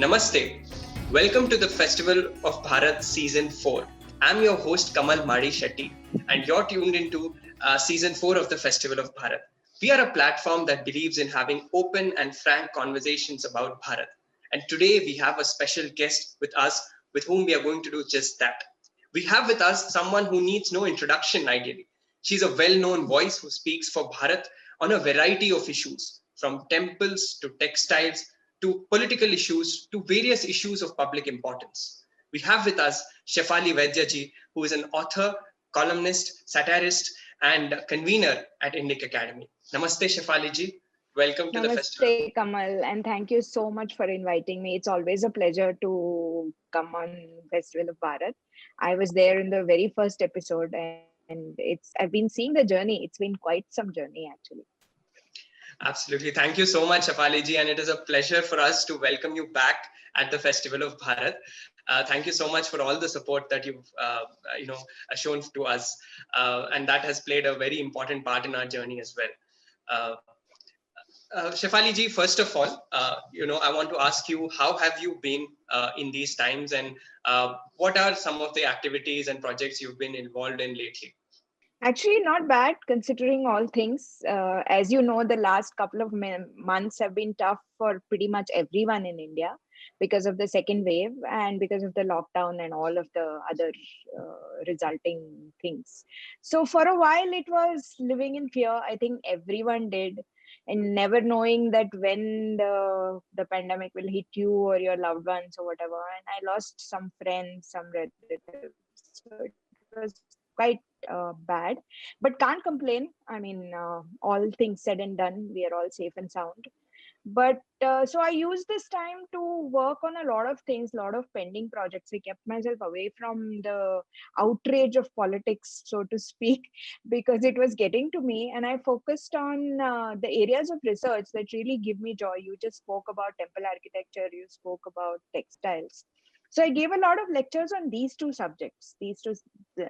Namaste. Welcome to the Festival of Bharat Season 4. I'm your host Kamal Madi Shetty, and you're tuned into Season 4 of the Festival of Bharat. We are a platform that believes in having open and frank conversations about Bharat. And today we have a special guest with us with whom we are going to do just that. We have with us someone who needs no introduction, ideally. She's a well known voice who speaks for Bharat on a variety of issues, from temples to textiles to political issues to various issues of public importance. We have with us Shefali Vaidya ji, who is an author, columnist, satirist, and convener at Indic Academy. Namaste, Shefali ji. Welcome to the festival. Namaste, Kamal, and thank you so much for inviting me. It's always a pleasure to come on Festival of Bharat. I was there in the very first episode, and I've been seeing the journey. It's been quite some journey, actually. Absolutely. Thank you so much, Shefali ji, and it is a pleasure for us to welcome you back at the Festival of Bharat. Thank you so much for all the support that you've shown to us, and that has played a very important part in our journey as well. Shefali ji, first of all, I want to ask you, how have you been in these times, and what are some of the activities and projects you've been involved in lately? Actually, not bad considering all things. As you know, the last couple of months have been tough for pretty much everyone in India because of the second wave and because of the lockdown and all of the other resulting things. So for a while, it was living in fear. I think everyone did, and never knowing that when the pandemic will hit you or your loved ones or whatever. And I lost some friends, some relatives. So it was quite bad, but can't complain. I mean, all things said and done, we are all safe and sound. But so I used this time to work on a lot of things, a lot of pending projects. I kept myself away from the outrage of politics, so to speak, because it was getting to me, and I focused on the areas of research that really give me joy. You just spoke about temple architecture, you spoke about textiles. So I gave a lot of lectures on these two subjects,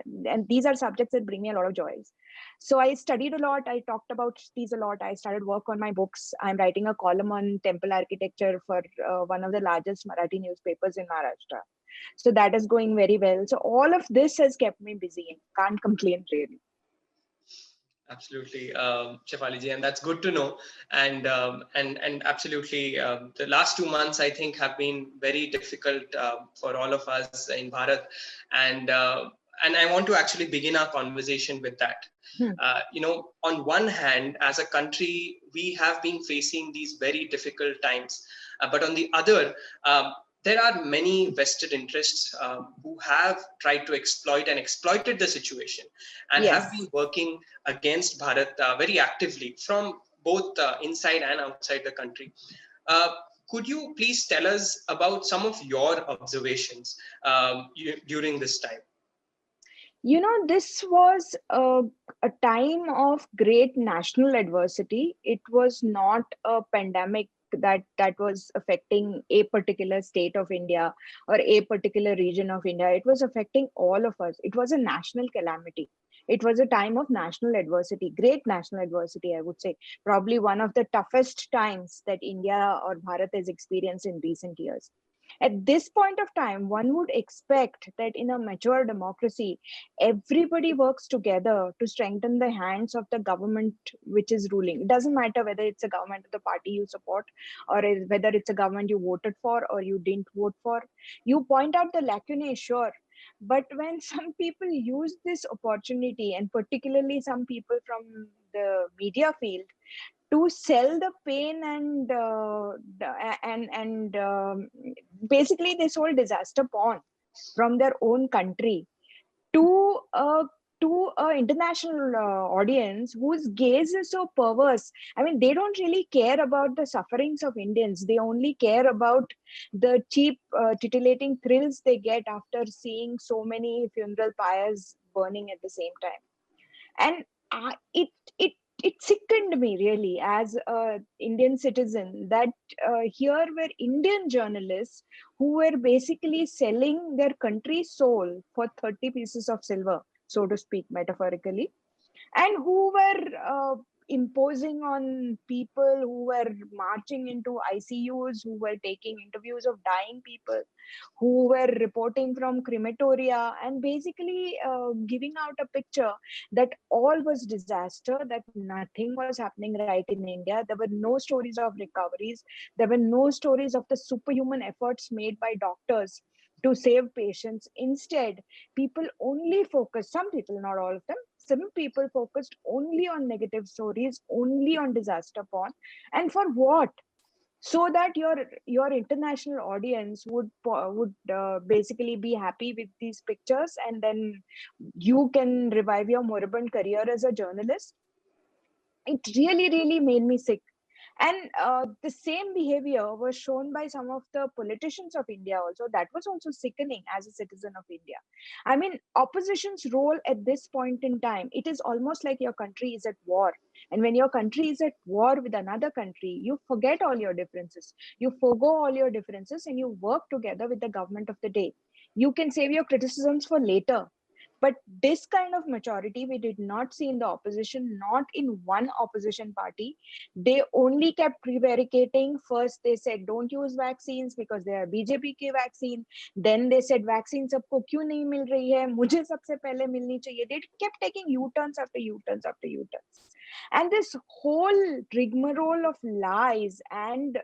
and these are subjects that bring me a lot of joys. So I studied a lot. I talked about these a lot. I started work on my books. I'm writing a column on temple architecture for one of the largest Marathi newspapers in Maharashtra. So that is going very well. So all of this has kept me busy and can't complain really. Absolutely, Shefali ji, and that's good to know. And absolutely, the last 2 months I think have been very difficult for all of us in Bharat, and I want to actually begin our conversation with that. On one hand, as a country, we have been facing these very difficult times, but on the other, there are many vested interests who have tried to exploit and exploited the situation and have been working against Bharat very actively from both inside and outside the country. Could you please tell us about some of your observations during this time? This was a time of great national adversity. It was not a pandemic that was affecting a particular state of India or a particular region of India. It was affecting all of us. It was a national calamity. It was a time of national adversity, great national adversity, I would say. Probably one of the toughest times that India or Bharat has experienced in recent years. At this point of time, one would expect that in a mature democracy, everybody works together to strengthen the hands of the government which is ruling. It doesn't matter whether it's a government of the party you support or whether it's a government you voted for or you didn't vote for. You point out the lacunae, sure. But when some people use this opportunity, and particularly some people from the media field, to sell the pain and basically they sold disaster porn from their own country to a international audience whose gaze is so perverse. I mean, they don't really care about the sufferings of Indians. They only care about the cheap titillating thrills they get after seeing so many funeral pyres burning at the same time. And it sickened me really as a Indian citizen that here were Indian journalists who were basically selling their country's soul for 30 pieces of silver, so to speak, metaphorically, and who were imposing on people who were marching into ICUs, who were taking interviews of dying people, who were reporting from crematoria, and basically giving out a picture that all was disaster, that nothing was happening right in India. There were no stories of recoveries. There were no stories of the superhuman efforts made by doctors to save patients. Instead, people only focused, some people, not all of them, some people focused only on negative stories, only on disaster porn. And for what? So that your international audience would basically be happy with these pictures, and then you can revive your moribund career as a journalist. It really made me sick. And the same behavior was shown by some of the politicians of India also. That was also sickening as a citizen of India. I mean, opposition's role at this point in time, it is almost like your country is at war. And when your country is at war with another country, you forget all your differences. You forgo all your differences and you work together with the government of the day. You can save your criticisms for later. But this kind of maturity we did not see in the opposition, not in one opposition party. They only kept prevaricating. First, they said don't use vaccines because they are BJP के vaccine. Then they said vaccine सबको क्यों नहीं मिल रही है? मुझे सबसे पहले मिलनी चाहिए. They kept taking U-turns after U-turns after U-turns. And this whole rigmarole of lies and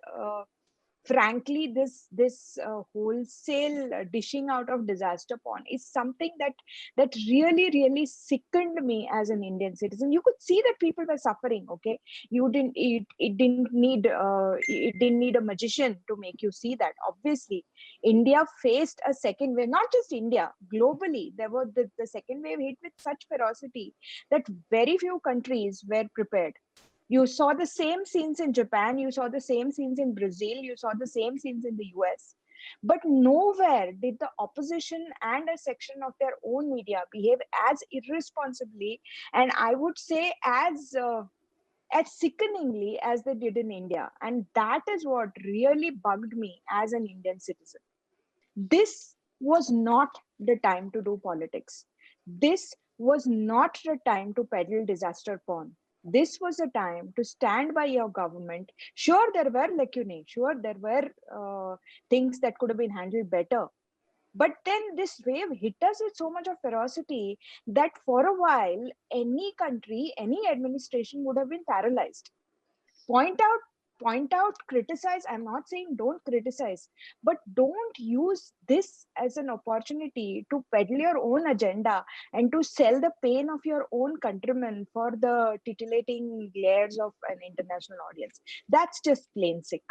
frankly, this wholesale dishing out of disaster porn is something that really sickened me as an Indian citizen. You could see that people were suffering. Okay, you didn't it didn't need a magician to make you see that. Obviously, India faced a second wave. Not just India, globally, there were the second wave hit with such ferocity that very few countries were prepared. You saw the same scenes in Japan, you saw the same scenes in Brazil, you saw the same scenes in the US. But nowhere did the opposition and a section of their own media behave as irresponsibly, and I would say as sickeningly as they did in India. And that is what really bugged me as an Indian citizen. This was not the time to do politics. This was not the time to peddle disaster porn. This was a time to stand by your government. Sure, there were lacunae. Sure, there were things that could have been handled better. But then this wave hit us with so much of ferocity that for a while, any country, any administration would have been paralyzed. Point out, criticize. I'm not saying don't criticize, but don't use this as an opportunity to peddle your own agenda and to sell the pain of your own countrymen for the titillating glares of an international audience. That's just plain sick.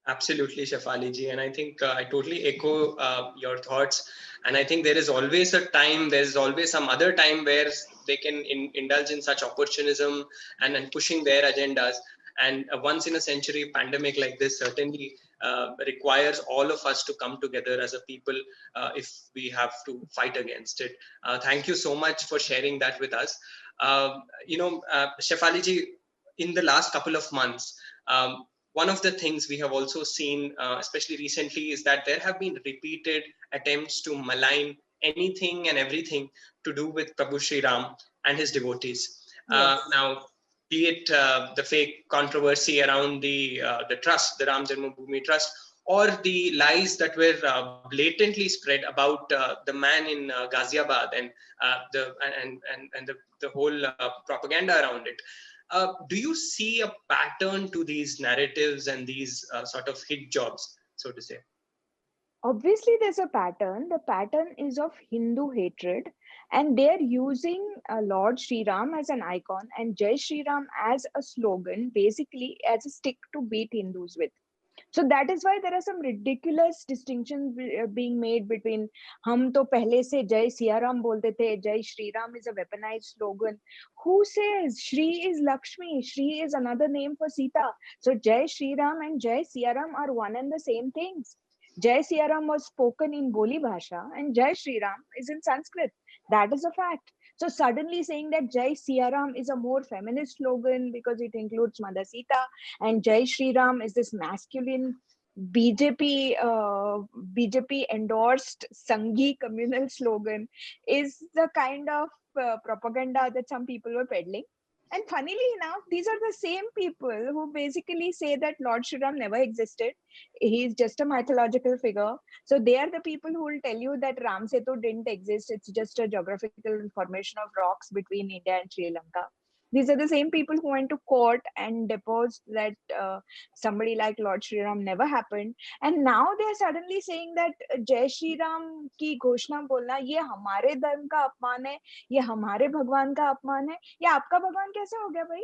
Absolutely, Shefali ji. And I think I totally echo your thoughts. And I think there is always a time, there's always some other time where they can indulge in such opportunism and pushing their agendas. And a once in a century pandemic like this certainly requires all of us to come together as a people if we have to fight against it. Thank you so much for sharing that with us. Shefali ji, in the last couple of months, one of the things we have also seen, especially recently, is that there have been repeated attempts to malign anything and everything to do with Prabhu Sri Ram and his devotees. Yes. Now, be it the fake controversy around the trust, the Ram Janmabhoomi Trust, or the lies that were blatantly spread about the man in Ghaziabad and the whole propaganda around it. Do you see a pattern to these narratives and these sort of hit jobs, so to say? Obviously, there's a pattern. The pattern is of Hindu hatred, and they're using Lord Sri Ram as an icon and Jai Sri Ram as a slogan, basically as a stick to beat Hindus with. So that is why there are some ridiculous distinctions being made between हम तो पहले से जय सिया राम बोलते थे, जय Shri Ram is a weaponized slogan. Who says Shri is Lakshmi? Shri is another name for Sita. So Jai Shri Ram and Jai Siya Ram are one and the same things. Jai Siya Ram was spoken in Boli Bhasha and Jai Shri Ram is in Sanskrit. That is a fact. So suddenly saying that Jai Siya Ram is a more feminist slogan because it includes Mother Sita, and Jai Shri Ram is this masculine BJP endorsed Sanghi communal slogan is the kind of propaganda that some people were peddling. And funnily enough, these are the same people who basically say that Lord Shri Ram never existed. He's just a mythological figure. So they are the people who will tell you that Ram Setu didn't exist. It's just a geographical formation of rocks between India and Sri Lanka. These are the same people who went to court and deposed that somebody like Lord Shri Ram never happened. And now they are suddenly saying that Jai Shri Ram की घोषणा बोलना ये हमारे धर्म का अपमान है, ये हमारे भगवान का अपमान है. ये आपका भगवान कैसे हो गया भाई?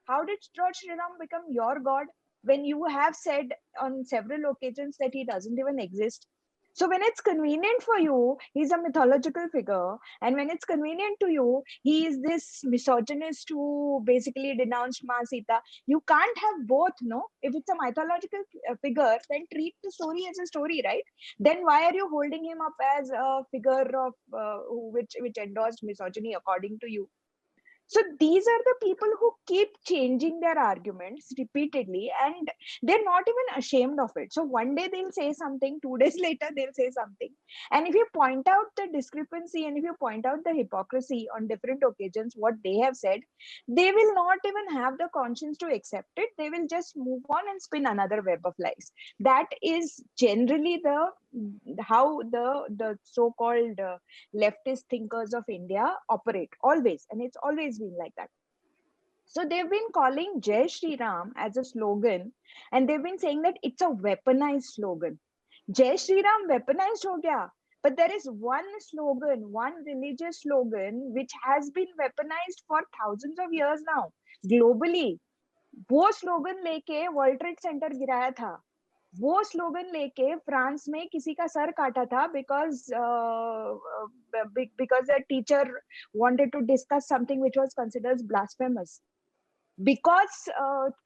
How did Lord Shri Ram become your God when you have said on several occasions that he doesn't even exist? So when it's convenient for you, he's a mythological figure, and when it's convenient to you, he is this misogynist who basically denounced Ma Sita. You can't have both, no? If it's a mythological figure, then treat the story as a story, right? Then why are you holding him up as a figure of which endorsed misogyny according to you? So these are the people who keep changing their arguments repeatedly, and they're not even ashamed of it. So one day they'll say something, 2 days later they'll say something. And if you point out the discrepancy and if you point out the hypocrisy on different occasions, what they have said, they will not even have the conscience to accept it. They will just move on and spin another web of lies. That is generally the how the so-called leftist thinkers of India operate always, and it's always been like that. So they've been calling Jai Shri Ram as a slogan, and they've been saying that it's a weaponized slogan. Jai Shri Ram weaponized ho gaya, but there is one slogan, one religious slogan, which has been weaponized for thousands of years now, globally. वो slogan लेके world trade centre गिराया था, वो slogan लेके France में किसी का sir काटा था because a teacher wanted to discuss something which was considered blasphemous. Because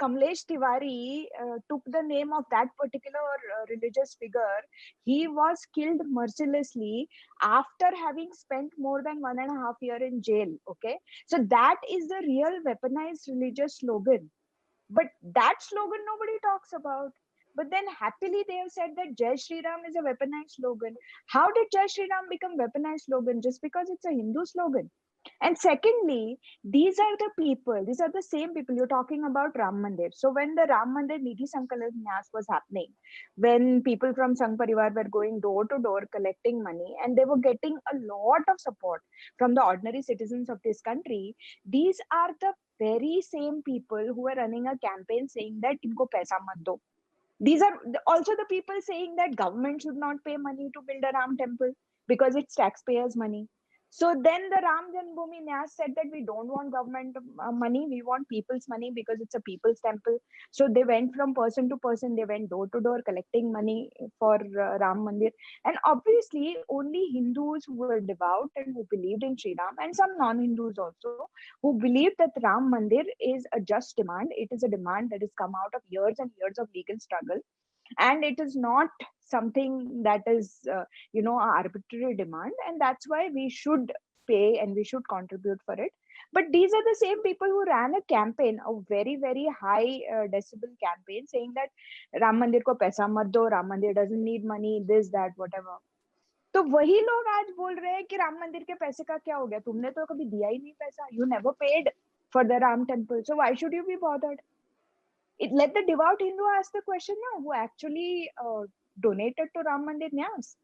Kamlesh Tiwari took the name of that particular religious figure, he was killed mercilessly after having spent more than 1.5 years in jail. Okay, so that is the real weaponized religious slogan. But that slogan nobody talks about. But then happily they have said that Jai Shri Ram is a weaponized slogan. How did Jai Shri Ram become weaponized slogan? Just because it's a Hindu slogan. And secondly, these are the people, these are the same people you're talking about Ram Mandir. So when the Ram Mandir Nidhi Sankalp was happening, when people from Sangh Parivar were going door to door collecting money and they were getting a lot of support from the ordinary citizens of this country, these are the very same people who are running a campaign saying that inko paisa mat do. These are also the people saying that government should not pay money to build a Ram temple because it's taxpayers' money. So then the Ram Janmabhoomi Nyas said that we don't want government money, we want people's money because it's a people's temple. So they went from person to person, they went door to door collecting money for Ram Mandir. And obviously, only Hindus who were devout and who believed in Sri Ram, and some non-Hindus also, who believed that Ram Mandir is a just demand. It is a demand that has come out of years and years of legal struggle, and it is not something that is an arbitrary demand, and that's why we should pay and we should contribute for it. But these are the same people who ran a campaign, a very very high decibel campaign, saying that Ram Mandir ko paisa mat do, Ram Mandir doesn't need money, this that whatever. तो वही लोग आज बोल रहे हैं कि राम मंदिर के पैसे का क्या हो गया, तुमने तो कभी दिया ही नहीं पैसा, you never paid for the Ram temple, so why should you be bothered? Let the devout Hindu ask the question now, who actually donated to Ram Mandir Nyas.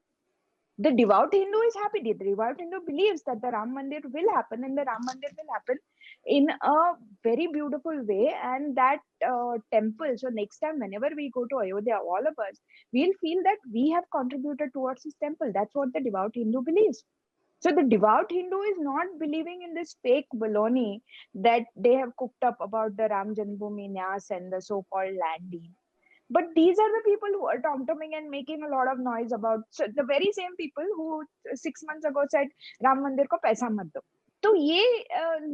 The devout Hindu is happy. The devout Hindu believes that the Ram Mandir will happen, and the Ram Mandir will happen in a very beautiful way. And that temple, so next time, whenever we go to Ayodhya, all of us, we'll feel that we have contributed towards this temple. That's what the devout Hindu believes. So the devout Hindu is not believing in this fake baloney that they have cooked up about the Ram Janmabhoomi Nyas and the so-called land deal. But these are the people who are tom-tomming and making a lot of noise about, so the very same people who 6 months ago said Ram Mandir ko paisa mat do. तो ये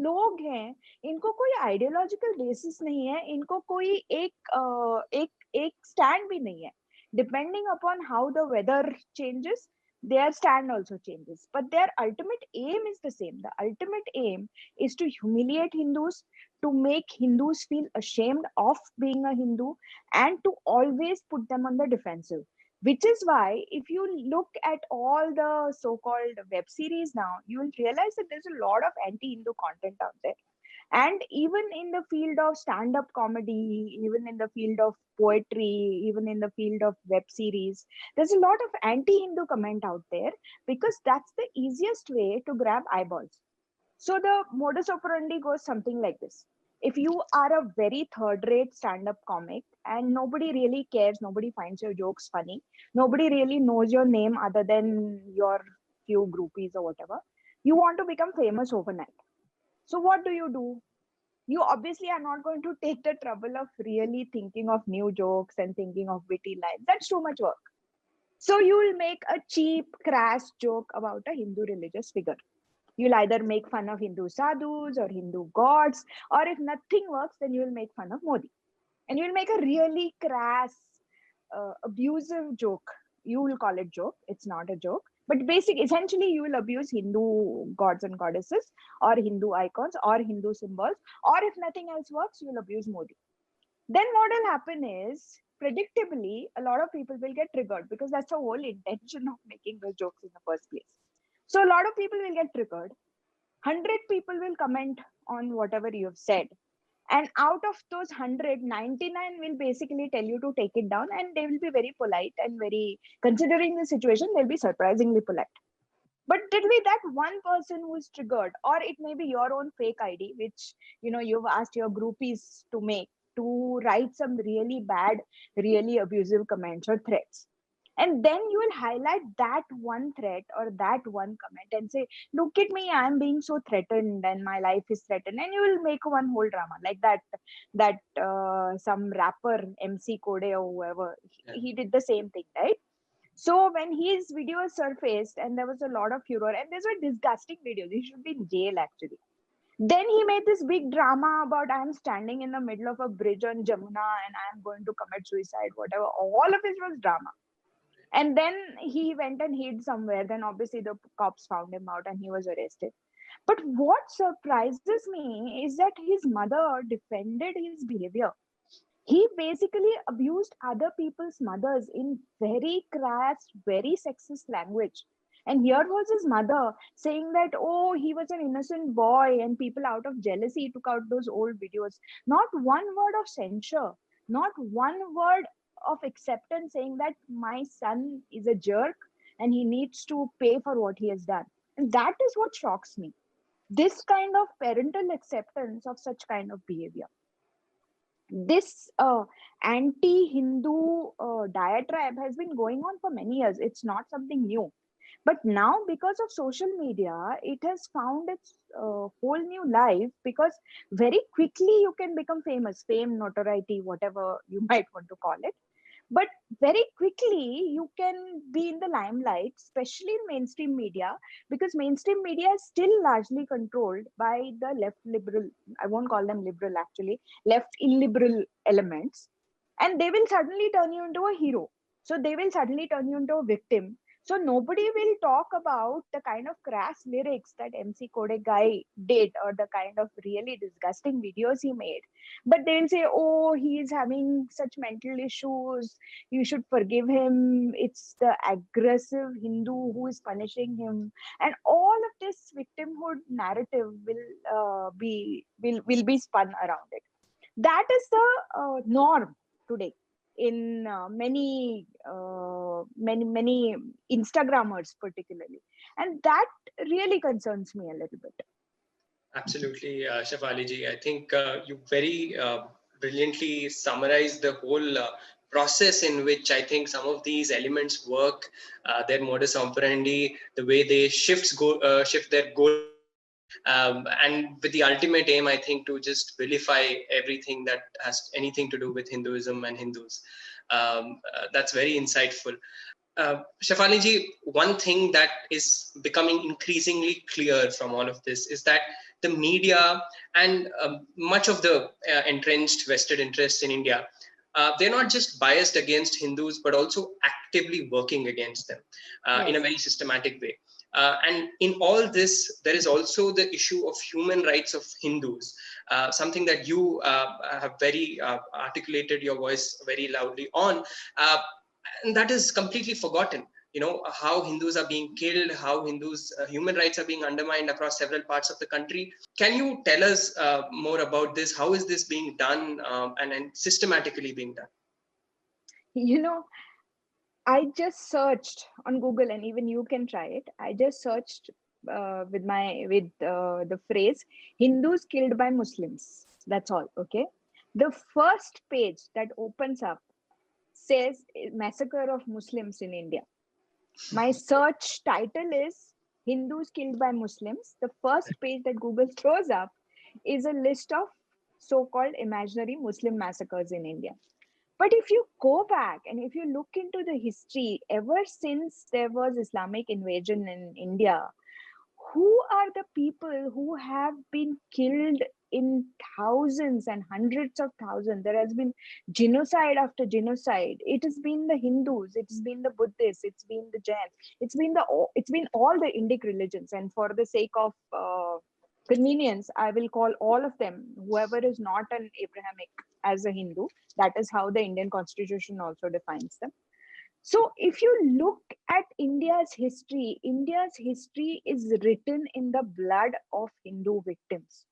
लोग हैं, इनको कोई ideological basis नहीं है, इनको कोई एक स्टैंड भी नहीं है. Depending upon how the weather changes, their stand also changes, but their ultimate aim is the same. The ultimate aim is to humiliate Hindus, to make Hindus feel ashamed of being a Hindu, and to always put them on the defensive. Which is why, if you look at all the so-called web series now, you will realize that there's a lot of anti-Hindu content out there. And even in the field of stand-up comedy, even in the field of poetry, even in the field of web series, there's a lot of anti-Hindu comment out there because that's the easiest way to grab eyeballs. So the modus operandi goes something like this. If you are a very third-rate stand-up comic and nobody really cares, nobody finds your jokes funny, nobody really knows your name other than your few groupies or whatever, you want to become famous overnight. So what do? You obviously are not going to take the trouble of really thinking of new jokes and thinking of witty lines. That's too much work. So you will make a cheap, crass joke about a Hindu religious figure. You'll either make fun of Hindu sadhus or Hindu gods, or if nothing works, then you will make fun of Modi. And you'll make a really crass, abusive joke. You will call it joke. It's not a joke. But essentially, you will abuse Hindu gods and goddesses, or Hindu icons, or Hindu symbols, or if nothing else works, you will abuse Modi. Then what will happen is, predictably, a lot of people will get triggered because that's the whole intention of making those jokes in the first place. So a lot of people will get triggered. 100 people will comment on whatever you have said. And out of those 100, 99 will basically tell you to take it down, and they will be very polite and very, considering the situation, they'll be surprisingly polite. But it will be that one person who is triggered, or it may be your own fake ID, which you've asked your groupies to make to write some really bad, really abusive comments or threats. And then you will highlight that one threat or that one comment and say, look at me, I'm being so threatened and my life is threatened. And you will make one whole drama like that some rapper MC Code or whoever, he did the same thing, right? So when his videos surfaced and there was a lot of furor, and these were disgusting videos, he should be in jail actually. Then he made this big drama about I'm standing in the middle of a bridge on Jamuna and I'm going to commit suicide, whatever. All of it was drama. And then he went and hid somewhere. Then obviously the cops found him out and he was arrested. But what surprises me is that his mother defended his behavior. He basically abused other people's mothers in very crass, very sexist language. And here was his mother saying that, oh, he was an innocent boy, and people out of jealousy took out those old videos. Not one word of censure, not one word of acceptance saying that my son is a jerk and he needs to pay for what he has done. And that is what shocks me. This kind of parental acceptance of such kind of behavior. This anti-Hindu diatribe has been going on for many years. It's not something new. But now, because of social media, it has found its whole new life, because very quickly you can become famous, fame, notoriety, whatever you might want to call it. But very quickly you can be in the limelight, especially in mainstream media, because mainstream media is still largely controlled by the left liberal, I won't call them liberal actually, left illiberal elements. And they will suddenly turn you into a hero. So they will suddenly turn you into a victim. So nobody will talk about the kind of crass lyrics that MC Kodak guy did, or the kind of really disgusting videos he made. But they'll say, oh, he's having such mental issues, you should forgive him. It's the aggressive Hindu who is punishing him. And all of this victimhood narrative will be spun around it. That is the norm today in many Instagrammers particularly, and that really concerns me a little bit. Absolutely, Shefali ji. I think you very brilliantly summarized the whole process in which I think some of these elements work, their modus operandi, the way they shift their goal. And with the ultimate aim, I think, to just vilify everything that has anything to do with Hinduism and Hindus. That's very insightful. Shefali ji, one thing that is becoming increasingly clear from all of this is that the media and much of the entrenched vested interests in India, they're not just biased against Hindus, but also actively working against them in a very systematic way. And in all this, there is also the issue of human rights of Hindus, something that you have very articulated your voice very loudly on. And that is completely forgotten. how Hindus are being killed, how Hindus human rights are being undermined across several parts of the country. Can you tell us more about this? How is this being done and systematically being done? I just searched on Google, and even you can try it. I just searched with the phrase Hindus killed by Muslims. That's all. Okay. The first page that opens up says massacre of Muslims in India. My search title is Hindus killed by Muslims. The first page that Google throws up is a list of so-called imaginary Muslim massacres in India. But if you go back and if you look into the history, ever since there was Islamic invasion in India, who are the people who have been killed in thousands and hundreds of thousands? There has been genocide after genocide. It has been the Hindus, it's been the Buddhists, it's been the Jains, it's been all the Indic religions. And for the sake of convenience, I will call all of them, whoever is not an Abrahamic, as a Hindu. That is how the Indian constitution also defines them. So if you look at India's history is written in the blood of Hindu victims.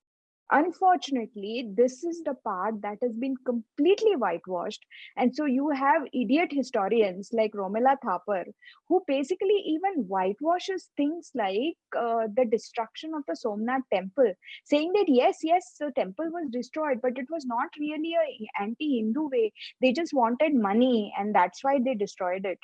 Unfortunately, this is the part that has been completely whitewashed. And so you have idiot historians like Romila Thapar, who basically even whitewashes things like the destruction of the Somnath temple, saying that yes, the temple was destroyed, but it was not really a anti-Hindu way. They just wanted money, and that's why they destroyed it.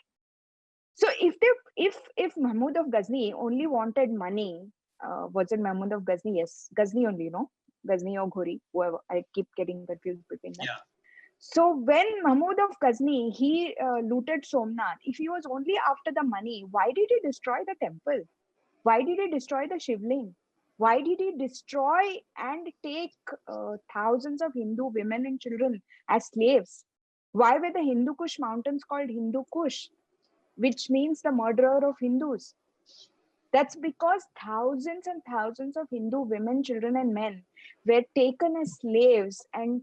So if Mahmud of Ghazni only wanted money, was it Mahmud of Ghazni? Yes, Ghazni only, no? Ghazni or Ghori, whoever. I keep getting confused between them. Yeah. So when Mahmud of Ghazni, he looted Somnath, if he was only after the money, why did he destroy the temple? Why did he destroy the Shivling? Why did he destroy and take thousands of Hindu women and children as slaves? Why were the Hindu Kush mountains called Hindu Kush, which means the murderer of Hindus? That's because thousands and thousands of Hindu women, children, and men were taken as slaves and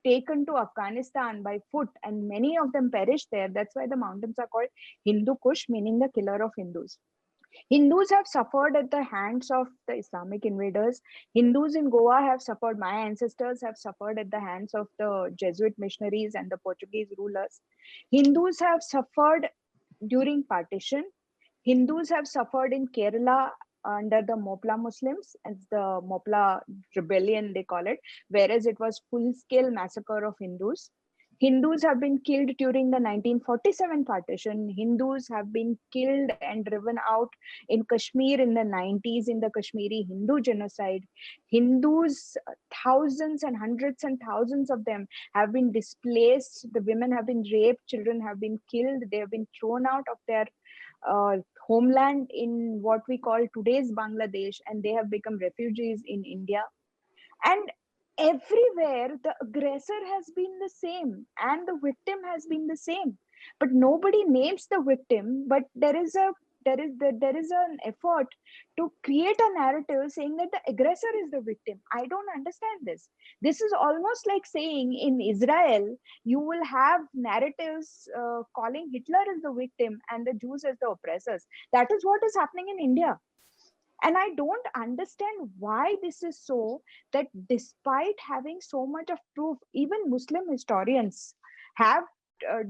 taken to Afghanistan by foot, and many of them perished there. That's why the mountains are called Hindu Kush, meaning the killer of Hindus. Hindus have suffered at the hands of the Islamic invaders. Hindus in Goa have suffered, my ancestors have suffered at the hands of the Jesuit missionaries and the Portuguese rulers. Hindus have suffered during partition. Hindus have suffered in Kerala under the Mopla Muslims, as the Mopla rebellion they call it, whereas it was full-scale massacre of Hindus. Hindus have been killed during the 1947 partition. Hindus have been killed and driven out in Kashmir in the 90s in the Kashmiri Hindu genocide. Hindus, thousands and hundreds and thousands of them have been displaced. The women have been raped, children have been killed, they have been thrown out of their homeland in what we call today's Bangladesh, and they have become refugees in India. And everywhere the aggressor has been the same and the victim has been the same, but nobody names the victim. But there is an effort to create a narrative saying that the aggressor is the victim. I don't understand this. This is almost like saying in Israel you will have narratives calling Hitler as the victim and the Jews as the oppressors. That is what is happening in India. And I don't understand why this is so, that despite having so much of proof, even Muslim historians have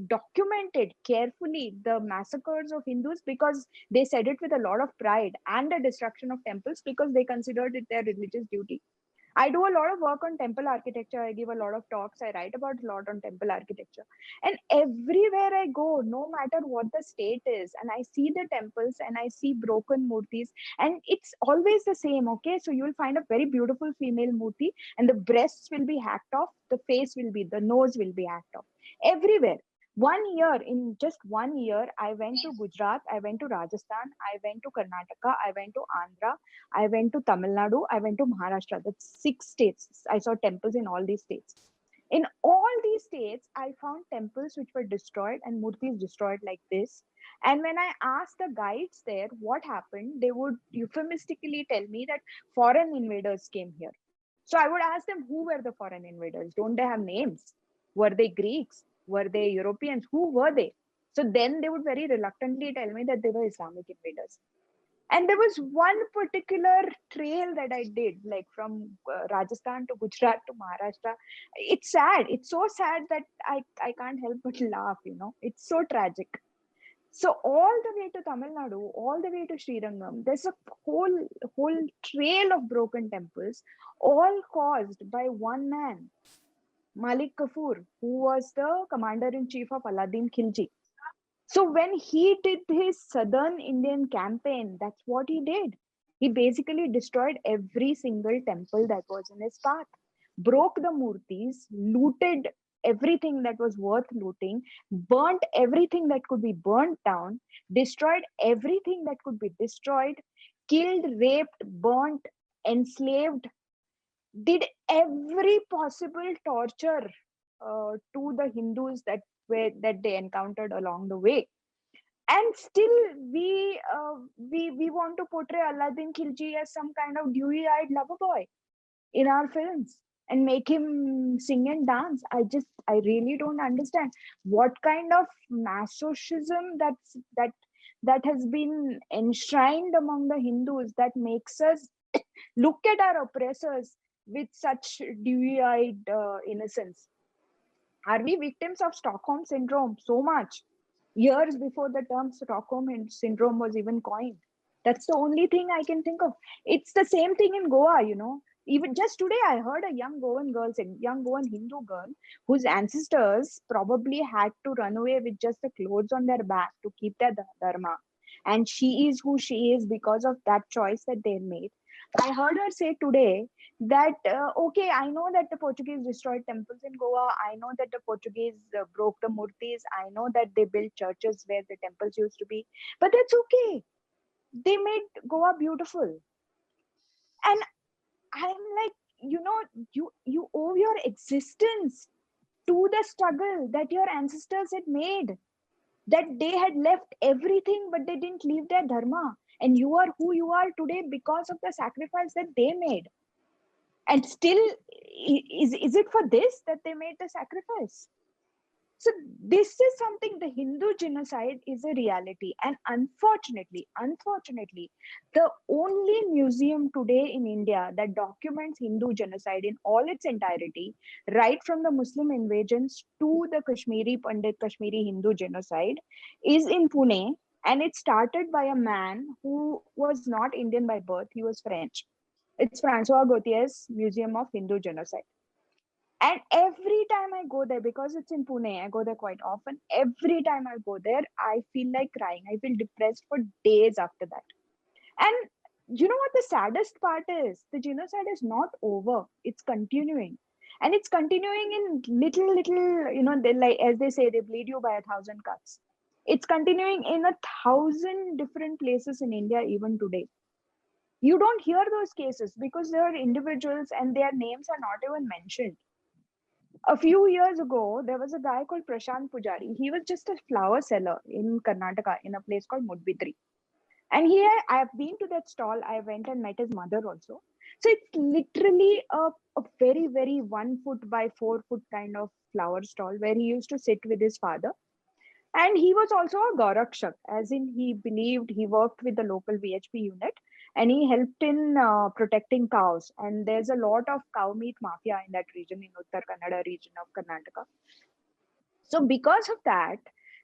documented carefully the massacres of Hindus, because they said it with a lot of pride, and the destruction of temples because they considered it their religious duty. I do a lot of work on temple architecture. I give a lot of talks. I write about a lot on temple architecture. And everywhere I go, no matter what the state is, and I see the temples and I see broken murtis, and it's always the same. Okay. So you'll find a very beautiful female murti, and the breasts will be hacked off, the nose will be hacked off. Everywhere. In just 1 year, I went to Gujarat, I went to Rajasthan, I went to Karnataka, I went to Andhra, I went to Tamil Nadu, I went to Maharashtra. That's 6 states. I saw temples in all these states. In all these states, I found temples which were destroyed and murtis destroyed like this. And when I asked the guides there what happened, they would euphemistically tell me that foreign invaders came here. So I would ask them, who were the foreign invaders? Don't they have names? Were they Greeks? Were they Europeans? Who were they? So then they would very reluctantly tell me that they were Islamic invaders. And there was one particular trail that I did, like from Rajasthan to Gujarat to Maharashtra. It's sad. It's so sad that I can't help but laugh, you know. It's so tragic. So all the way to Tamil Nadu, all the way to Srirangam, there's a whole trail of broken temples, all caused by one man, Malik Kafur, who was the commander-in-chief of Alauddin Khilji. So when he did his southern Indian campaign, that's what he did. He basically destroyed every single temple that was in his path, broke the murtis, looted everything that was worth looting, burnt everything that could be burnt down, destroyed everything that could be destroyed, killed, raped, burnt, enslaved, did every possible torture to the Hindus that they encountered along the way. And still, we want to portray Aladdin Khilji as some kind of dewy-eyed lover boy in our films and make him sing and dance. I really don't understand what kind of masochism that has been enshrined among the Hindus that makes us look at our oppressors with such dewy-eyed innocence. Are we victims of Stockholm syndrome so much? Years before the term Stockholm syndrome was even coined. That's the only thing I can think of. It's the same thing in Goa, you know. Even just today, I heard a young Goan girl, young Goan Hindu girl, whose ancestors probably had to run away with just the clothes on their back to keep their dharma. And she is who she is because of that choice that they made. I heard her say today that okay, I know that the Portuguese destroyed temples in Goa, I know that the Portuguese broke the murtis, I know that they built churches where the temples used to be, but that's okay. They made Goa beautiful. And I'm like, you know, you owe your existence to the struggle that your ancestors had made, that they had left everything but they didn't leave their dharma, and you are who you are today because of the sacrifice that they made. And still, is it for this that they made the sacrifice? So this is something, the Hindu genocide is a reality. And unfortunately, the only museum today in India that documents Hindu genocide in all its entirety, right from the Muslim invasions to the Kashmiri Hindu genocide, is in Pune. And it started by a man who was not Indian by birth, he was French. It's Francois Gautier's Museum of Hindu Genocide. And every time I go there, because it's in Pune, I go there quite often. Every time I go there, I feel like crying. I feel depressed for days after that. And you know what the saddest part is? The genocide is not over. It's continuing. And it's continuing in little, you know, they, like, as they say, they bleed you by 1,000 cuts. It's continuing in 1,000 different places in India even today. You don't hear those cases because there are individuals and their names are not even mentioned. A few years ago, there was a guy called Prashant Pujari. He was just a flower seller in Karnataka in a place called Mudbidri. And here, I've been to that stall. I went and met his mother also. So it's literally a very, very 1 foot by 4 foot kind of flower stall where he used to sit with his father. And he was also a Gorakshak, as in he believed, he worked with the local VHP unit and he helped in protecting cows. And there's a lot of cow meat mafia in that region, in Uttar Kannada region of Karnataka. So because of that,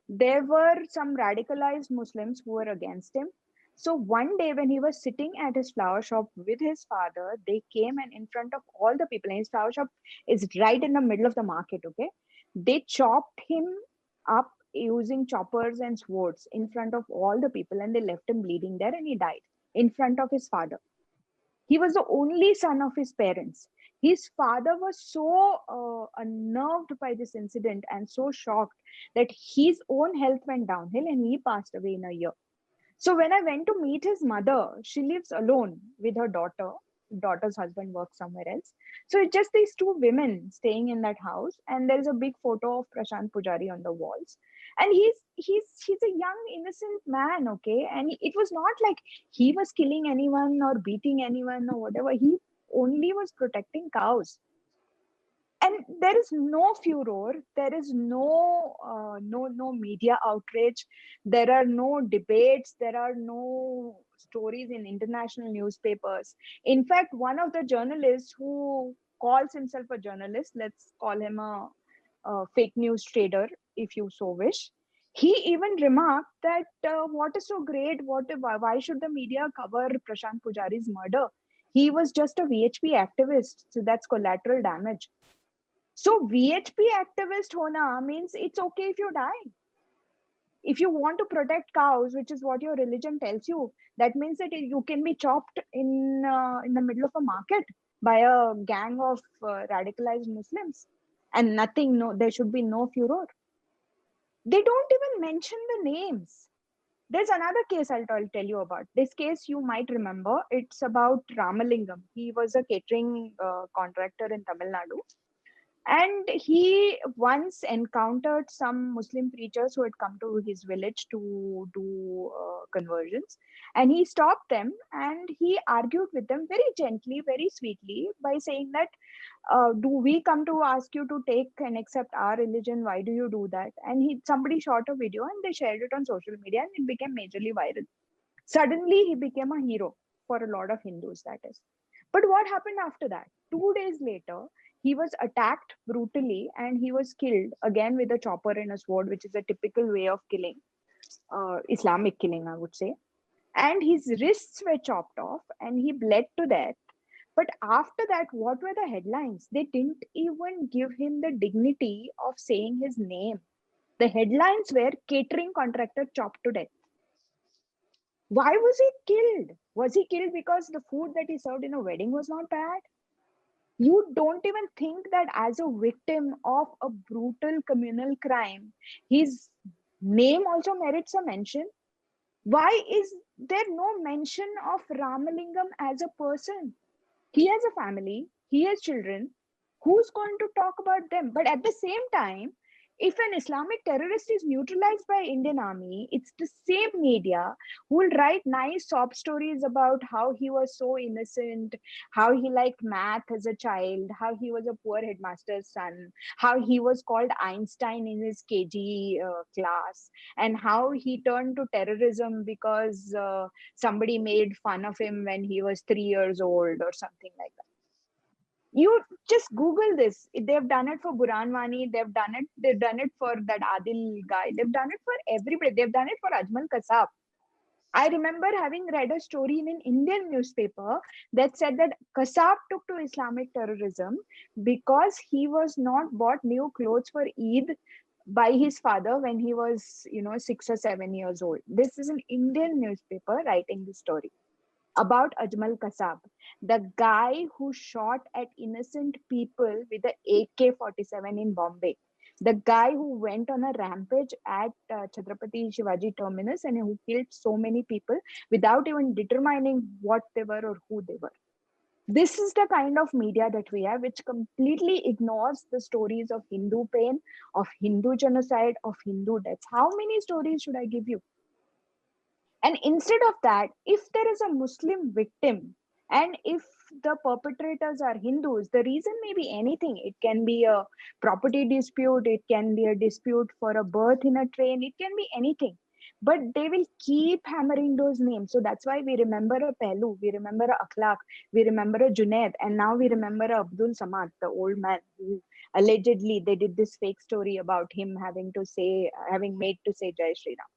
there were some radicalized Muslims who were against him. So one day when he was sitting at his flower shop with his father, they came and in front of all the people, and his flower shop is right in the middle of the market, okay? They chopped him up using choppers and swords in front of all the people, and they left him bleeding there, and he died in front of his father. He was the only son of his parents. His father was so unnerved by this incident and so shocked that his own health went downhill and he passed away in a year. So when I went to meet his mother, she lives alone with her daughter. Daughter's husband works somewhere else. So it's just these two women staying in that house, and there is a big photo of Prashant Pujari on the walls. And he's a young innocent man, okay. And it was not like he was killing anyone or beating anyone or whatever. He only was protecting cows. And there is no furor, there is no media outrage, there are no debates, there are no stories in international newspapers. In fact, one of the journalists who calls himself a journalist, let's call him a fake news trader if you so wish, he even remarked that what is so great, why should the media cover Prashant Pujari's murder? He was just a VHP activist, so that's collateral damage. So VHP activist hona means it's okay if you die. If you want to protect cows, which is what your religion tells you, that means that you can be chopped in the middle of a market by a gang of radicalized Muslims, and nothing. No, there should be no furor. They don't even mention the names. There's another case tell you about. This case you might remember. It's about Ramalingam. He was a catering contractor in Tamil Nadu, and he once encountered some Muslim preachers who had come to his village to do conversions. And he stopped them and he argued with them very gently, very sweetly, by saying that, do we come to ask you to take and accept our religion? Why do you do that? And somebody shot a video and they shared it on social media and it became majorly viral. Suddenly, he became a hero for a lot of Hindus, that is. But what happened after that? 2 days later, he was attacked brutally and he was killed again with a chopper and a sword, which is a typical way of killing, Islamic killing, I would say. And his wrists were chopped off and he bled to death. But after that, what were the headlines? They didn't even give him the dignity of saying his name. The headlines were catering contractor chopped to death. Why was he killed? Was he killed because the food that he served in a wedding was not bad? You don't even think that as a victim of a brutal communal crime, his name also merits a mention. Why is there no mention of Ramalingam as a person? He has a family, he has children. Who's going to talk about them? But at the same time, if an Islamic terrorist is neutralized by Indian army, it's the same media who will write nice sob stories about how he was so innocent, how he liked math as a child, how he was a poor headmaster's son, how he was called Einstein in his KG class, and how he turned to terrorism because somebody made fun of him when he was 3 years old or something like that. You just Google this. They've done it for Buranwani. They've done it for that Adil guy. They've done it for everybody. They've done it for Ajmal Kasab. I remember having read a story in an Indian newspaper that said that Kasab took to Islamic terrorism because he was not bought new clothes for Eid by his father when he was, 6 or 7 years old. This is an Indian newspaper writing this story about Ajmal Kasab, the guy who shot at innocent people with the AK-47 in Bombay, the guy who went on a rampage at Chhatrapati Shivaji terminus and who killed so many people without even determining what they were or who they were. This is the kind of media that we have, which completely ignores the stories of Hindu pain, of Hindu genocide, of Hindu deaths. How many stories should I give you? And instead of that, if there is a Muslim victim and if the perpetrators are Hindus, the reason may be anything. It can be a property dispute, it can be a dispute for a berth in a train, it can be anything. But they will keep hammering those names. So that's why we remember a Pehlu, we remember a Akhlaq, we remember a Junaid, and now we remember a Abdul Samad, the old man who allegedly they did this fake story about him having made to say Jai Shri Ram.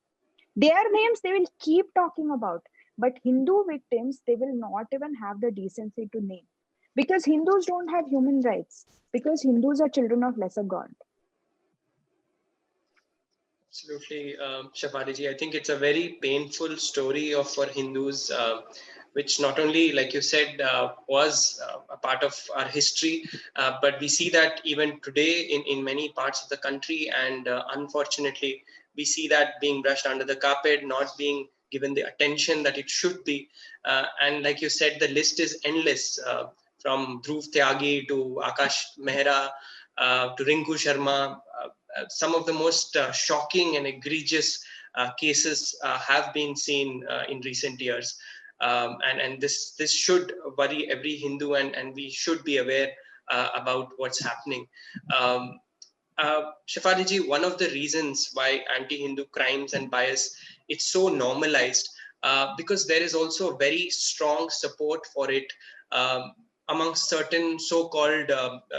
Their names they will keep talking about, but Hindu victims they will not even have the decency to name, because Hindus don't have human rights, because Hindus are children of lesser God. Absolutely, Shefali. I think it's a very painful story for Hindus, which not only, like you said, was a part of our history, but we see that even today in many parts of the country, and unfortunately, we see that being brushed under the carpet, not being given the attention that it should be. And like you said, the list is endless, from Dhruv Tyagi to Akash Mehra to Rinku Sharma. Some of the most shocking and egregious cases have been seen in recent years. And this should worry every Hindu, and we should be aware about what's happening. Shefali ji, one of the reasons why anti-Hindu crimes and bias it's so normalized, because there is also a very strong support for it amongst certain so-called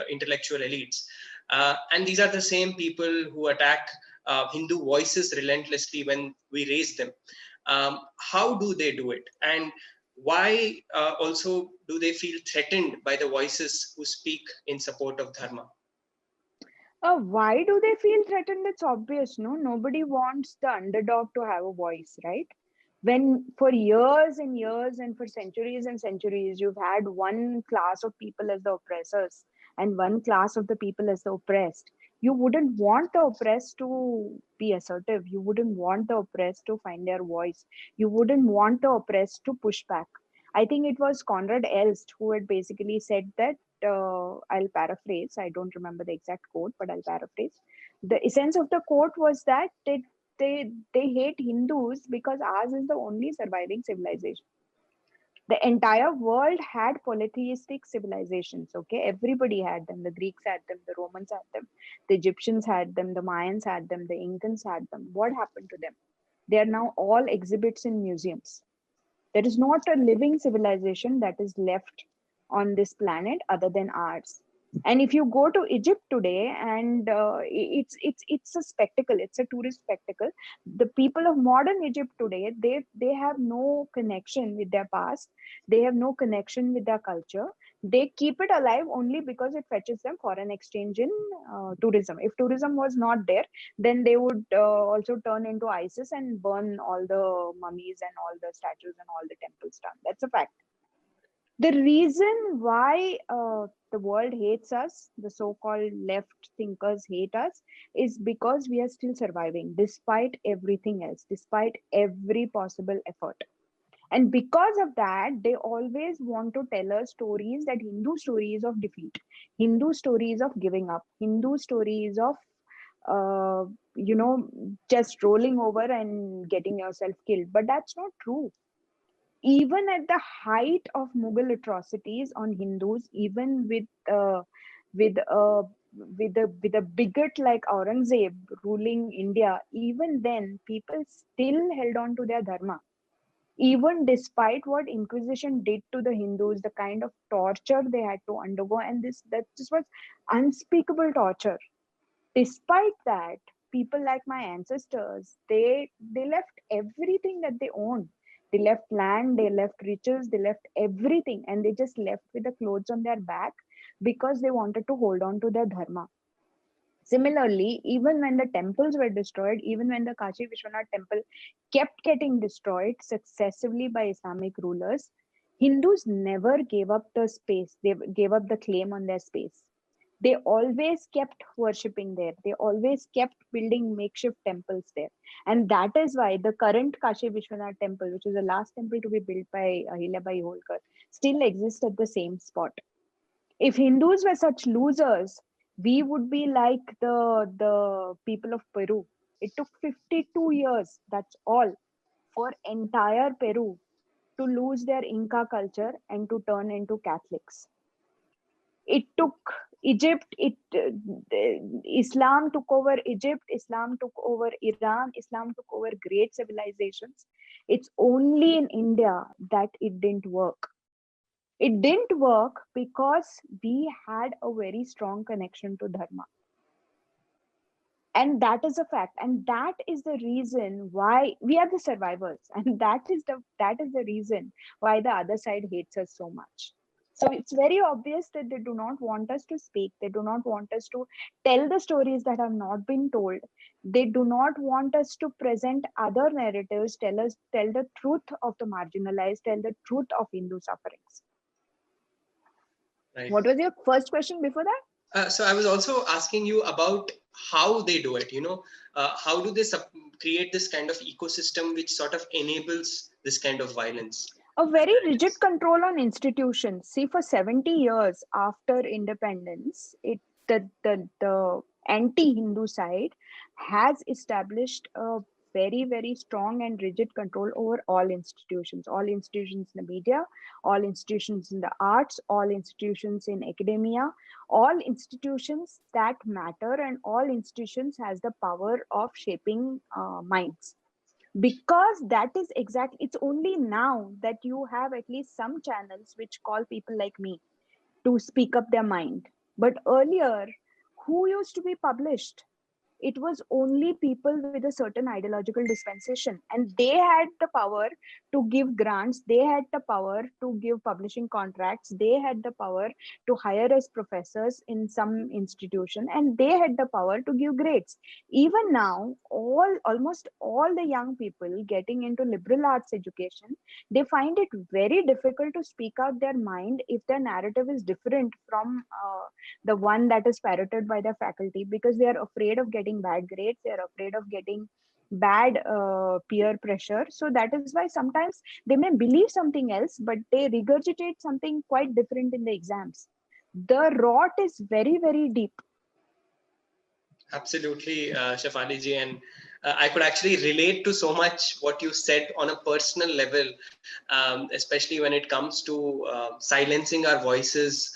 intellectual elites. And these are the same people who attack Hindu voices relentlessly when we raise them. How do they do it? And why also do they feel threatened by the voices who speak in support of Dharma? Why do they feel threatened? It's obvious, no? Nobody wants the underdog to have a voice, right? When for years and years and for centuries and centuries, you've had one class of people as the oppressors and one class of the people as the oppressed. You wouldn't want the oppressed to be assertive. You wouldn't want the oppressed to find their voice. You wouldn't want the oppressed to push back. I think it was Conrad Elst who had basically said that, I'll paraphrase. I don't remember the exact quote, but I'll paraphrase. The essence of the quote was that they hate Hindus because ours is the only surviving civilization. The entire world had polytheistic civilizations. Okay, everybody had them. The Greeks had them. The Romans had them. The Egyptians had them. The Mayans had them. The Incans had them. What happened to them? They are now all exhibits in museums. There is not a living civilization that is left on this planet other than ours. And if you go to Egypt today, and it's a spectacle, it's a tourist spectacle. The people of modern Egypt today, they have no connection with their past. They have no connection with their culture. They keep it alive only because it fetches them foreign exchange in tourism. If tourism was not there, then they would also turn into ISIS and burn all the mummies and all the statues and all the temples down. That's a fact. The reason why the world hates us, the so-called left thinkers hate us, is because we are still surviving despite everything else, despite every possible effort. And because of that, they always want to tell us stories, that Hindu stories of defeat, Hindu stories of giving up, Hindu stories of just rolling over and getting yourself killed. But that's not true. Even at the height of Mughal atrocities on Hindus, even with uh, with a bigot like Aurangzeb ruling India, even then people still held on to their dharma. Even despite what Inquisition did to the Hindus, the kind of torture they had to undergo, and this was unspeakable torture. Despite that, people like my ancestors, they left everything that they owned. They left land, they left riches, they left everything, and they just left with the clothes on their back because they wanted to hold on to their dharma. Similarly, even when the temples were destroyed, even when the Kashi Vishwanath temple kept getting destroyed successively by Islamic rulers, Hindus never gave up the space, they gave up the claim on their space. They always kept worshipping there. They always kept building makeshift temples there. And that is why the current Kashi Vishwanath temple, which is the last temple to be built by Ahilyabai Holkar, still exists at the same spot. If Hindus were such losers, we would be like the people of Peru. It took 52 years, that's all, for entire Peru to lose their Inca culture and to turn into Catholics. It took Egypt, Islam took over Egypt, Islam took over Iran, Islam took over great civilizations. It's only in India that it didn't work. It didn't work because we had a very strong connection to Dharma. And that is a fact. And that is the reason why we are the survivors. And that is the reason why the other side hates us so much. So it's very obvious that they do not want us to speak. They do not want us to tell the stories that have not been told. They do not want us to present other narratives, tell the truth of the marginalized, tell the truth of Hindu sufferings. Right. What was your first question before that? So I was also asking you about how they do it. How do they create this kind of ecosystem which sort of enables this kind of violence? A very rigid control on institutions. See, for 70 years after independence, the anti-Hindu side has established a very, very strong and rigid control over all institutions in the media, all institutions in the arts, all institutions in academia, all institutions that matter, and all institutions has the power of shaping minds. Because that is exactly, it's only now that you have at least some channels which call people like me to speak up their mind. But earlier, who used to be published? It was only people with a certain ideological dispensation, and they had the power to give grants, they had the power to give publishing contracts, they had the power to hire as professors in some institution, and they had the power to give grades. Even now, almost all the young people getting into liberal arts education, they find it very difficult to speak out their mind if their narrative is different from the one that is parroted by the faculty, because they are afraid of getting bad grades, they are afraid of getting bad peer pressure. So that is why sometimes they may believe something else, but they regurgitate something quite different in the exams. The rot is very, very deep. Absolutely, Shefali ji, and I could actually relate to so much what you said on a personal level, especially when it comes to silencing our voices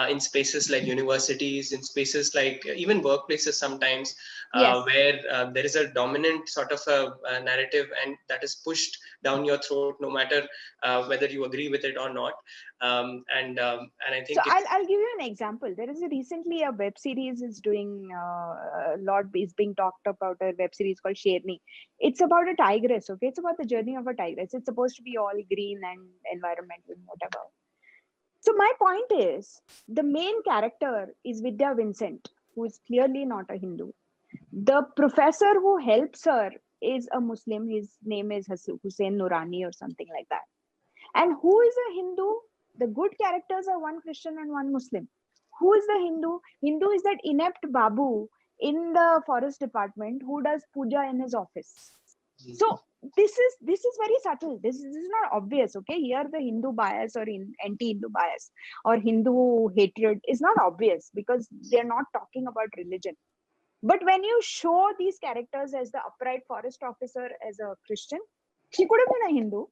in spaces like universities, in spaces like even workplaces sometimes, Yes. where there is a dominant sort of a narrative, and that is pushed down your throat, no matter whether you agree with it or not. And I So think I'll give you an example. There is recently a web series is doing a lot, is being talked about, a web series called Sherni. It's about a tigress. Okay, it's about the journey of a tigress. It's supposed to be all green and environmental and whatever. So my point is, the main character is Vidya Vincent, who is clearly not a Hindu. The professor who helps her is a Muslim. His name is Hussein Nurani or something like that. And who is a Hindu? The good characters are one Christian and one Muslim. Who is the Hindu? Hindu is that inept Babu in the forest department who does puja in his office. So this is very subtle. This is not obvious. Okay, here the Hindu bias or anti-Hindu bias or Hindu hatred is not obvious because they're not talking about religion. But when you show these characters as the upright forest officer as a Christian, he could have been a Hindu.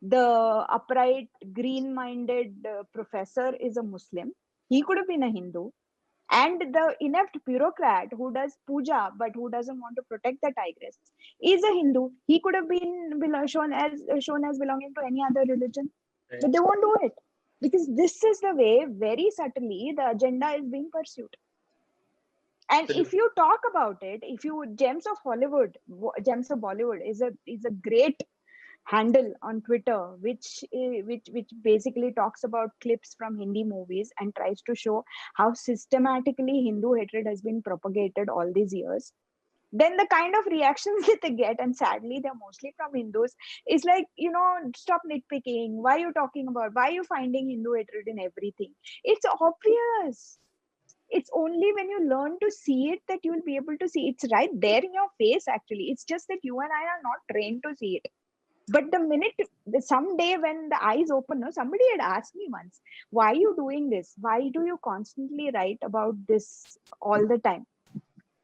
The upright, green-minded professor is a Muslim. He could have been a Hindu. And the inept bureaucrat who does puja but who doesn't want to protect the tigress is a Hindu. He could have been shown as belonging to any other religion, but they won't do it because this is the way, very subtly, the agenda is being pursued. And if you talk about it, if you Gems of Hollywood, Gems of Bollywood is a great handle on Twitter, which basically talks about clips from Hindi movies and tries to show how systematically Hindu hatred has been propagated all these years. Then the kind of reactions that they get, and sadly they're mostly from Hindus, is like, stop nitpicking. Why are you talking about? Why are you finding Hindu hatred in everything? It's obvious. It's only when you learn to see it that you will be able to see. It's right there in your face, actually. It's just that you and I are not trained to see it. But the minute, someday when the eyes open, no, somebody had asked me once, why are you doing this? Why do you constantly write about this all the time?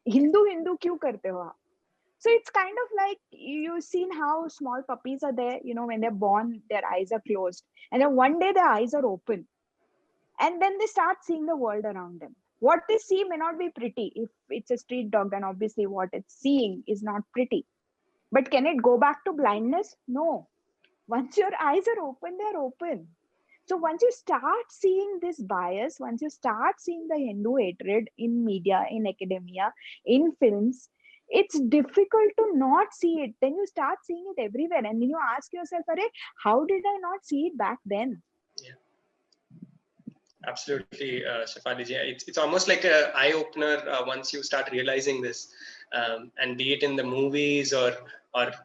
Hindu kyun karte ho aap? So it's kind of like, you've seen how small puppies are there, when they're born, their eyes are closed. And then one day their eyes are open. And then they start seeing the world around them. What they see may not be pretty. If it's a street dog, then obviously what it's seeing is not pretty. But can it go back to blindness? No. Once your eyes are open, they're open. So once you start seeing this bias, once you start seeing the Hindu hatred in media, in academia, in films, it's difficult to not see it. Then you start seeing it everywhere. And then you ask yourself, how did I not see it back then? Yeah. Absolutely, Shefali ji. It's almost like an eye opener once you start realizing this, and be it in the movies or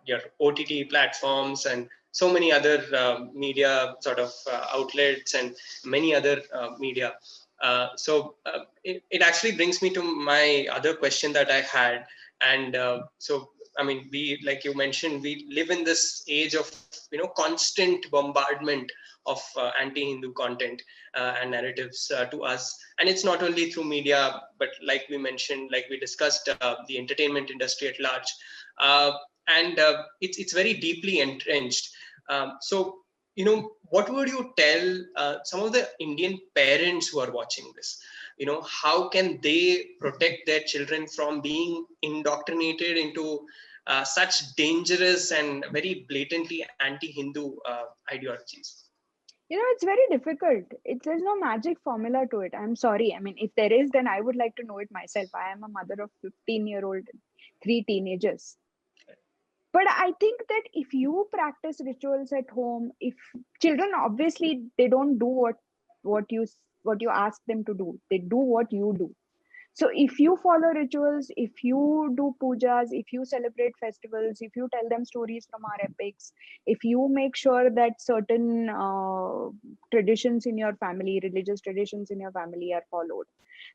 your OTT platforms and so many other media sort of outlets and many other media. It actually brings me to my other question that I had, and so I mean, we, like you mentioned, we live in this age of constant bombardment of anti-Hindu content and narratives to us. And it's not only through media, but like we mentioned, like we discussed, the entertainment industry at large. and it's very deeply entrenched. So, what would you tell some of the Indian parents who are watching this? How can they protect their children from being indoctrinated into such dangerous and very blatantly anti-Hindu ideologies? It's very difficult. There's no magic formula to it. I'm sorry. I mean, if there is, then I would like to know it myself. I am a mother of 15-year-old, three teenagers. But I think that if you practice rituals at home, if children, obviously they don't do what you what you ask them to do, they do what you do. So if you follow rituals, if you do pujas, if you celebrate festivals, if you tell them stories from our epics, if you make sure that certain traditions in your family, religious traditions in your family are followed,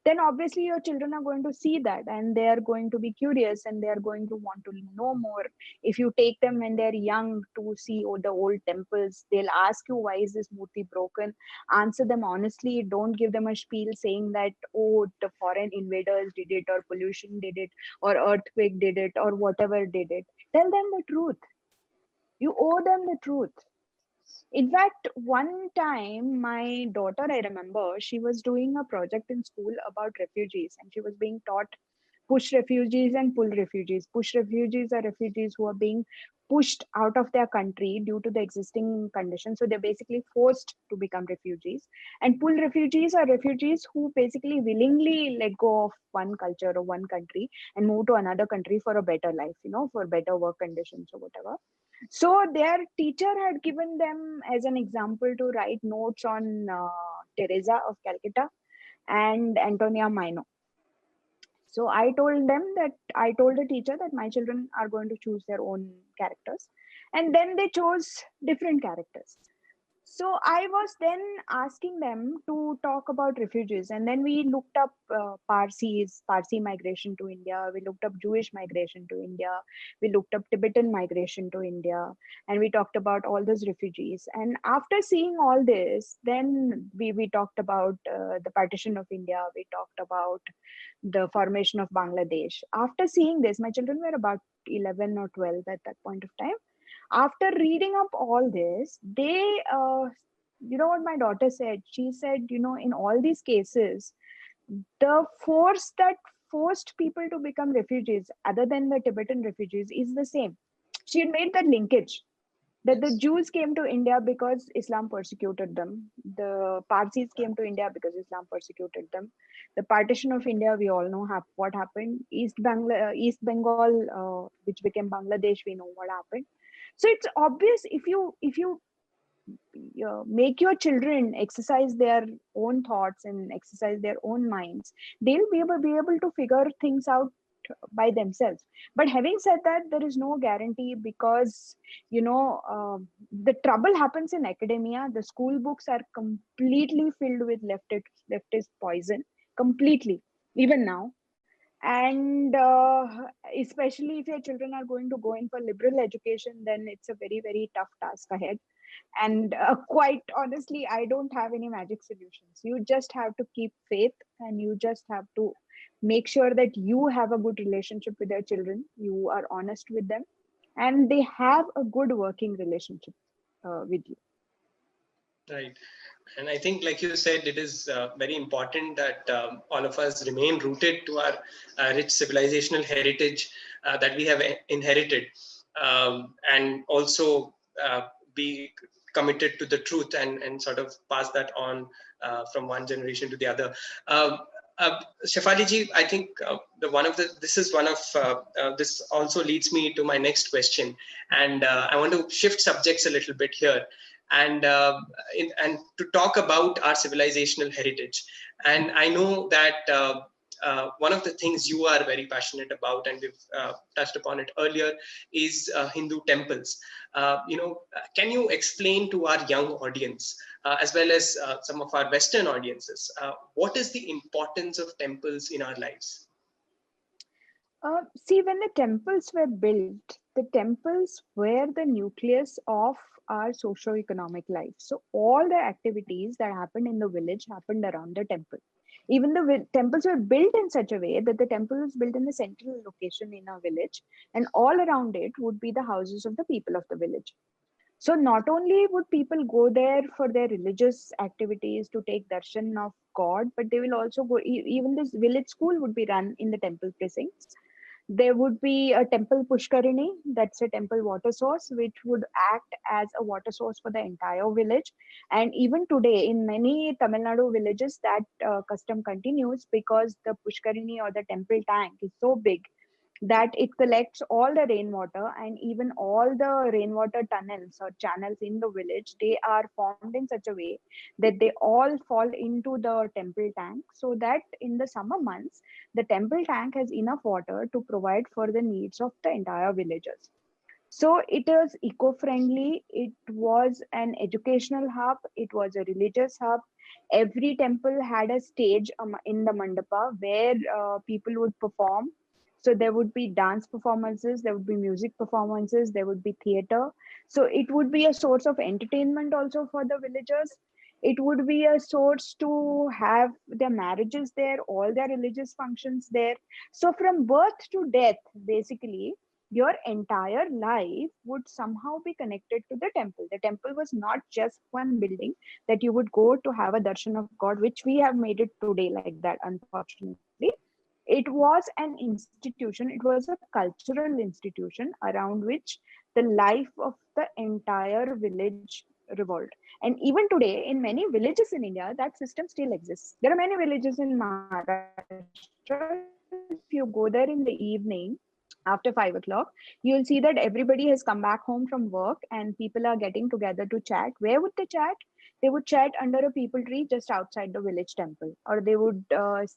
then obviously your children are going to see that, and they are going to be curious, and they are going to want to know more. If you take them when they're young to see the old temples, they'll ask you, why is this murti broken? Answer them honestly. Don't give them a spiel saying that, oh, the foreign invaders did it, or pollution did it, or earthquake did it, or whatever did it. Tell them the truth. You owe them the truth. In fact, one time, my daughter, I remember, she was doing a project in school about refugees, and she was being taught push refugees and pull refugees. Push refugees are refugees who are being pushed out of their country due to the existing conditions. So they're basically forced to become refugees. And pull refugees are refugees who basically willingly let go of one culture or one country and move to another country for a better life, for better work conditions or whatever. So their teacher had given them as an example to write notes on Teresa of Calcutta and Antonia Mino. So I told the teacher that my children are going to choose their own characters. And then they chose different characters. So I was then asking them to talk about refugees, and then we looked up Parsi migration to India. We looked up Jewish migration to India. We looked up Tibetan migration to India, and we talked about all those refugees. And after seeing all this, then we talked about the partition of India. We talked about the formation of Bangladesh. After seeing this, my children were about 11 or 12 at that point of time. After reading up all this, you know what my daughter said? She said, in all these cases, the force that forced people to become refugees, other than the Tibetan refugees, is the same. She had made that linkage that the Yes. Jews came to India because Islam persecuted them. The Parsis came to India because Islam persecuted them. The partition of India, we all know what happened. East Bengal, which became Bangladesh, we know what happened. So it's obvious, if you make your children exercise their own thoughts and exercise their own minds, they'll be able to figure things out by themselves. But having said that, there is no guarantee, because the trouble happens in academia. The school books are completely filled with leftist poison, completely, even now. And especially if your children are going to go in for liberal education, then it's a very, very tough task ahead. And quite honestly, I don't have any magic solutions. You just have to keep faith, and you just have to make sure that you have a good relationship with your children, you are honest with them, and they have a good working relationship with you. Right. And I think, like you said, it is very important that all of us remain rooted to our rich civilizational heritage that we have inherited, and also be committed to the truth, and sort of pass that on from one generation to the other. Shefali ji, I think this also leads me to my next question, and I want to shift subjects a little bit here, and and to talk about our civilizational heritage. And I know that one of the things you are very passionate about, and we've touched upon it earlier, is Hindu temples. Can you explain to our young audience, as well as some of our Western audiences, what is the importance of temples in our lives? See, when the temples were built, the temples were the nucleus of our socio-economic life. So all the activities that happened in the village happened around the temple. Even the temples were built in such a way that the temple was built in the central location in a village, and all around it would be the houses of the people of the village. So not only would people go there for their religious activities to take darshan of God, but they will also go, even this village school would be run in the temple precincts. There would be a temple pushkarini, that's a temple water source, which would act as a water source for the entire village. And even today, in many Tamil Nadu villages, that custom continues because the pushkarini or the temple tank is so big that it collects all the rainwater, and even all the rainwater tunnels or channels in the village, they are formed in such a way that they all fall into the temple tank, so that in the summer months the temple tank has enough water to provide for the needs of the entire villagers. So it was eco-friendly, it was an educational hub, it was a religious hub. Every temple had a stage in the mandapa where people would perform. So there would be dance performances, there would be music performances, there would be theater. So it would be a source of entertainment also for the villagers. It would be a source to have their marriages there, all their religious functions there. So from birth to death, basically, your entire life would somehow be connected to the temple. The temple was not just one building that you would go to have a darshan of God, which we have made it today like that, unfortunately. It was an institution, it was a cultural institution around which the life of the entire village revolved. And even today, in many villages in India, that system still exists. There are many villages in Maharashtra. If you go there in the evening, after 5 o'clock, you'll see that everybody has come back home from work and people are getting together to chat. Where would they chat? They would chat under a people tree just outside the village temple, or they would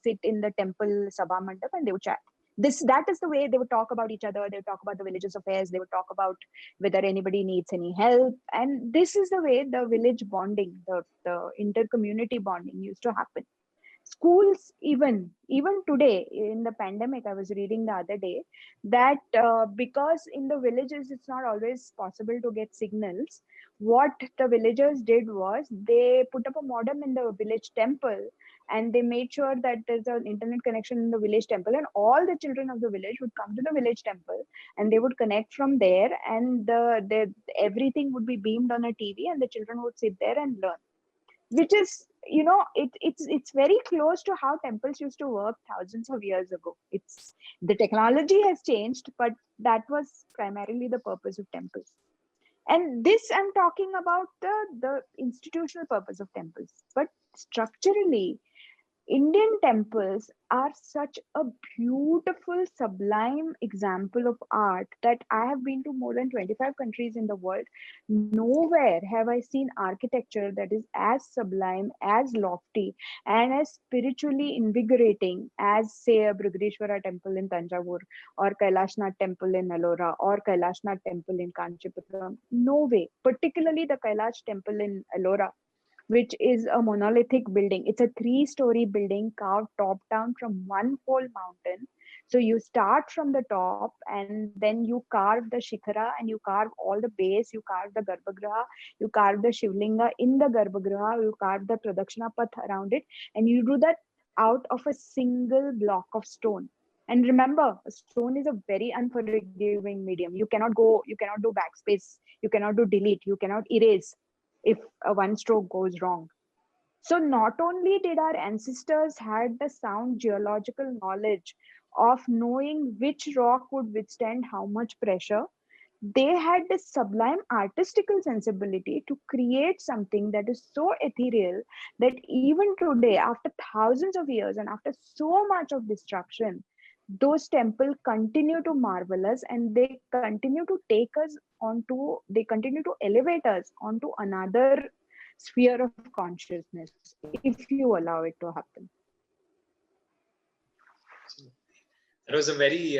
sit in the temple sabha mandap and they would chat. That is the way they would talk about each other. They would talk about the village's affairs. They would talk about whether anybody needs any help. And this is the way the village bonding, the inter-community bonding used to happen. Schools, even today in the pandemic, I was reading the other day that because in the villages it's not always possible to get signals, what the villagers did was they put up a modem in the village temple, and they made sure that there's an internet connection in the village temple, and all the children of the village would come to the village temple and they would connect from there, and everything would be beamed on a TV and the children would sit there and learn. Which is, it's very close to how temples used to work thousands of years ago. It's The technology has changed, but that was primarily the purpose of temples. And this, I'm talking about the institutional purpose of temples. But structurally, Indian temples are such a beautiful, sublime example of art that I have been to more than 25 countries in the world. Nowhere have I seen architecture that is as sublime, as lofty, and as spiritually invigorating as, say, a Brihadeeswara temple in Tanjavur, or Kailashnath temple in Ellora, or Kailashnath temple in Kanchipuram. No way. Particularly the Kailash temple in Ellora, which is a monolithic building. It's a 3-story building carved top down from one whole mountain. So you start from the top and then you carve the shikhara and you carve all the base, you carve the garbhagriha, you carve the shivlinga in the garbhagriha, you carve the pradakshina path around it, and you do that out of a single block of stone. And remember, a stone is a very unforgiving medium. You cannot do backspace, you cannot do delete, you cannot erase if one stroke goes wrong. So not only did our ancestors had the sound geological knowledge of knowing which rock would withstand how much pressure, they had this sublime artistical sensibility to create something that is so ethereal that even today, after thousands of years and after so much of destruction, those temples continue to marvel us, and they continue to elevate us onto another sphere of consciousness, if you allow it to happen. That was a very,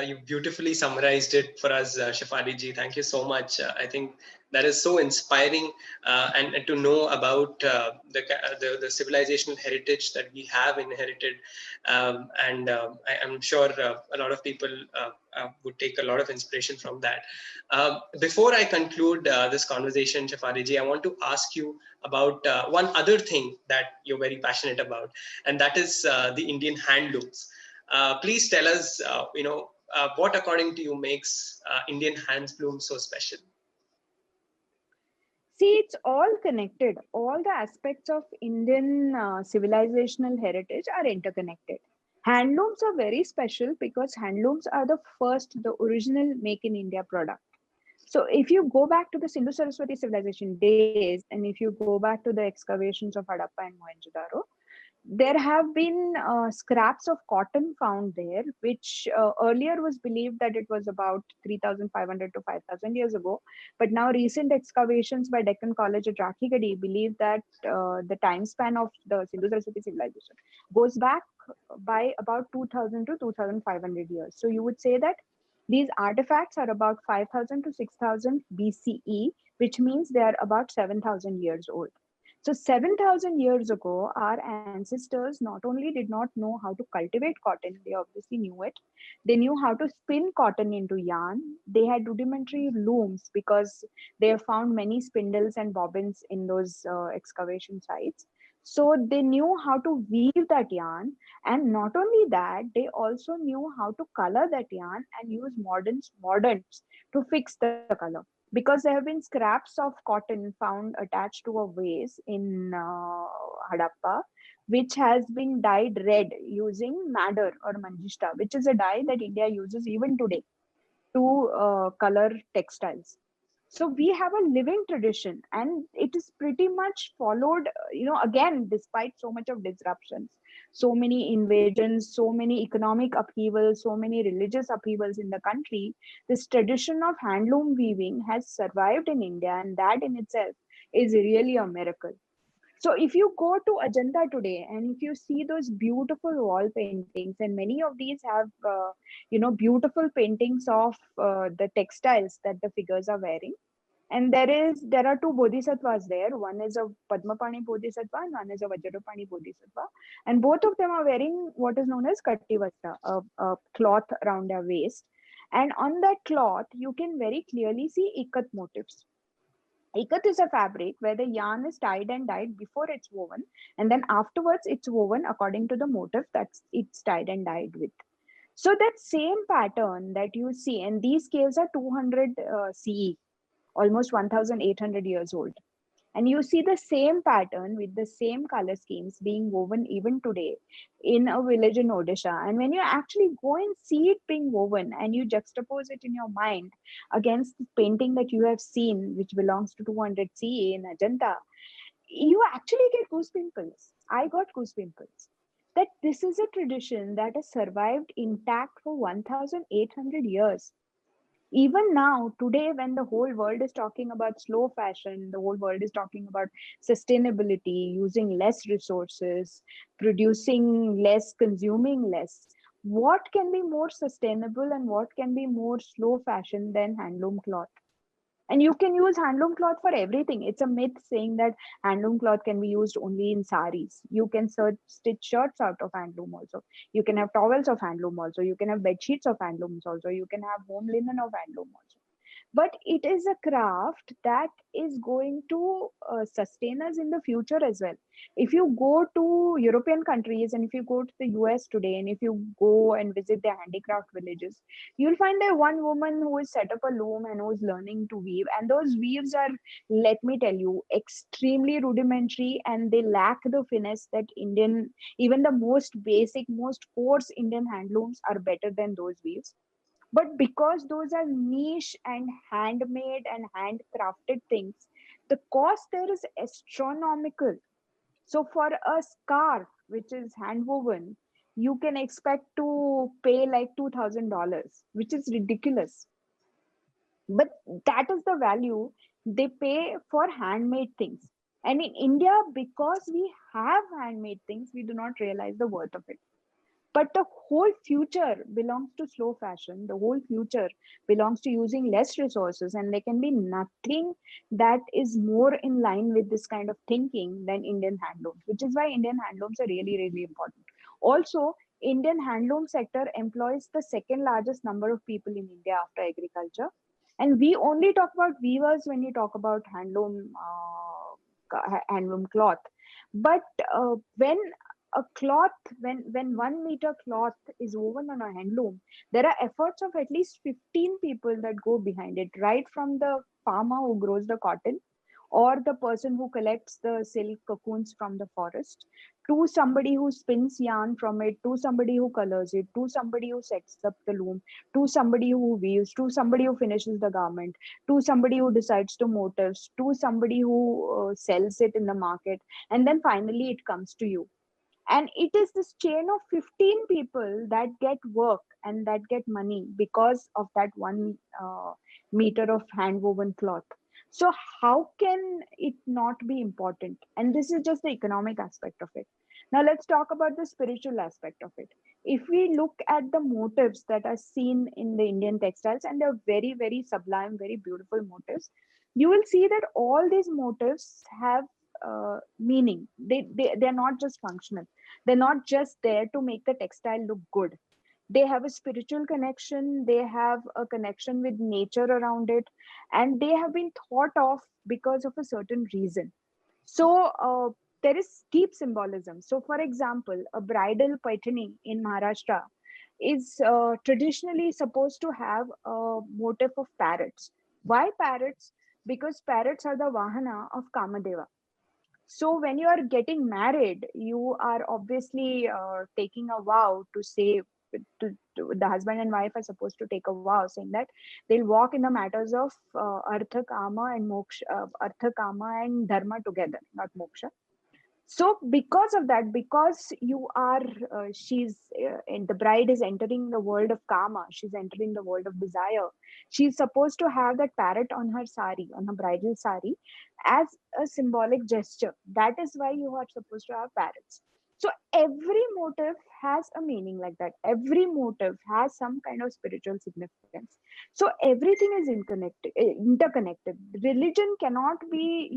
you beautifully summarized it for us, Shefali ji. Thank you so much. I think that is so inspiring, and to know about the civilizational heritage that we have inherited. And I'm sure a lot of people would take a lot of inspiration from that. Before I conclude this conversation, Shefali ji, I want to ask you about one other thing that you're very passionate about, and that is the Indian handlooms. Please tell us, what according to you makes Indian handloom so special? See, it's all connected. All the aspects of Indian civilizational heritage are interconnected. Handlooms are very special because handlooms are the first, the original make in India product. So if you go back to the Sindhu Saraswati civilization days, and if you go back to the excavations of Harappa and Mohenjo-daro, there have been scraps of cotton found there, which earlier was believed that it was about 3,500 to 5,000 years ago. But now recent excavations by Deccan College at Rakhigarhi believe that the time span of the Sindhu Saraswati civilization goes back by about 2,000 to 2,500 years. So you would say that these artifacts are about 5,000 to 6,000 BCE, which means they are about 7,000 years old. So 7,000 years ago, our ancestors not only did not know how to cultivate cotton, they obviously knew it. They knew how to spin cotton into yarn. They had rudimentary looms because they have found many spindles and bobbins in those excavation sites. So they knew how to weave that yarn. And not only that, they also knew how to color that yarn and use mordants to fix the color, because there have been scraps of cotton found attached to a vase in Harappa, which has been dyed red using madder or manjishta, which is a dye that India uses even today to color textiles. So we have a living tradition, and it is pretty much followed, again, despite so much of disruptions, so many invasions, so many economic upheavals, so many religious upheavals in the country. This tradition of handloom weaving has survived in India, and that in itself is really a miracle. So if you go to Ajanta today and if you see those beautiful wall paintings, and many of these have, beautiful paintings of the textiles that the figures are wearing. And there are two bodhisattvas there. One is a Padmapani bodhisattva and one is a Vajrapani bodhisattva. And both of them are wearing what is known as Kattivasta, a cloth around their waist. And on that cloth, you can very clearly see ikat motifs. Ikat is a fabric where the yarn is tied and dyed before it's woven, and then afterwards it's woven according to the motif that it's tied and dyed with. So that same pattern that you see, and these scales are 200 CE, almost 1,800 years old. And you see the same pattern with the same color schemes being woven even today in a village in Odisha. And when you actually go and see it being woven and you juxtapose it in your mind against the painting that you have seen, which belongs to 200 CE in Ajanta, you actually get goose pimples. I got goose pimples. That this is a tradition that has survived intact for 1,800 years. Even now, today, when the whole world is talking about slow fashion, the whole world is talking about sustainability, using less resources, producing less, consuming less, what can be more sustainable and what can be more slow fashion than handloom cloth? And you can use handloom cloth for everything. It's a myth saying that handloom cloth can be used only in saris. You can stitch shirts out of handloom also. You can have towels of handloom also. You can have bed sheets of handlooms also. You can have home linen of handloom also. But it is a craft that is going to sustain us in the future as well. If you go to European countries and if you go to the US today and if you go and visit their handicraft villages, you'll find there one woman who has set up a loom and who is learning to weave. And those weaves are, let me tell you, extremely rudimentary, and they lack the finesse that Indian, even the most basic, most coarse Indian handlooms are better than those weaves. But because those are niche and handmade and handcrafted things, the cost there is astronomical. So for a scarf, which is handwoven, you can expect to pay like $2,000, which is ridiculous. But that is the value they pay for handmade things. And in India, because we have handmade things, we do not realize the worth of it. But the whole future belongs to slow fashion. The whole future belongs to using less resources, and there can be nothing that is more in line with this kind of thinking than Indian handlooms, which is why Indian handlooms are really, really important. Also, Indian handloom sector employs the second largest number of people in India after agriculture. And we only talk about weavers when you talk about handloom cloth. But when a cloth, when 1 meter cloth is woven on a handloom, there are efforts of at least 15 people that go behind it, right from the farmer who grows the cotton or the person who collects the silk cocoons from the forest, to somebody who spins yarn from it, to somebody who colors it, to somebody who sets up the loom, to somebody who weaves, to somebody who finishes the garment, to somebody who decides the motifs, to somebody who sells it in the market, and then finally it comes to you. And it is this chain of 15 people that get work and that get money because of that 1 meter of hand woven cloth. So how can it not be important? And this is just the economic aspect of it. Now let's talk about the spiritual aspect of it. If we look at the motifs that are seen in the Indian textiles, and they're very, very sublime, very beautiful motifs, you will see that all these motifs have meaning. They're not just functional. They're not just there to make the textile look good. They have a spiritual connection, they have a connection with nature around it, and they have been thought of because of a certain reason. So there is deep symbolism. So, for example, a bridal paitani in Maharashtra is traditionally supposed to have a motif of parrots. Why parrots? Because parrots are the Vahana of Kamadeva. So when you are getting married, you are obviously taking a vow to say, the husband and wife are supposed to take a vow saying that they'll walk in the matters of artha, kama and moksha, artha, kama and dharma together, not moksha. So because of that, because you are she's and the bride is entering the world of kama, she's entering the world of desire, she's supposed to have that parrot on her sari, on her bridal sari, as a symbolic gesture. That is why you are supposed to have parrots. So every motive has a meaning like that. Every motive has some kind of spiritual significance. So everything is interconnected. Religion cannot be,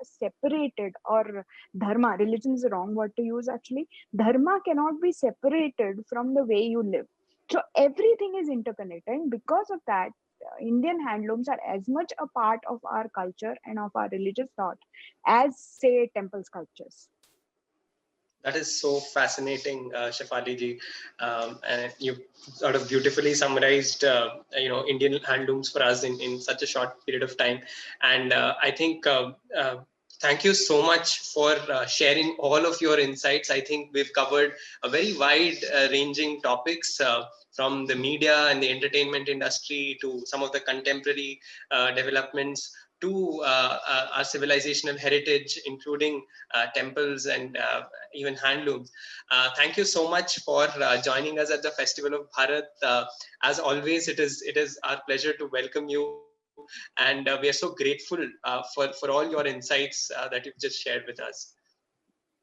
separated, or dharma. Religion is the wrong word to use actually. Dharma cannot be separated from the way you live. So everything is interconnected, and because of that, Indian handlooms are as much a part of our culture and of our religious thought as, say, temple sculptures. That is so fascinating, Shefali ji, and you sort of beautifully summarized, Indian handlooms for us in such a short period of time. And I think thank you so much for sharing all of your insights. I think we've covered a very wide-ranging topics. From the media and the entertainment industry to some of the contemporary developments, to our civilizational heritage, including temples and even handlooms. Thank you so much for joining us at the Festival of Bharat. As always, it is our pleasure to welcome you, and we are so grateful for all your insights that you've just shared with us.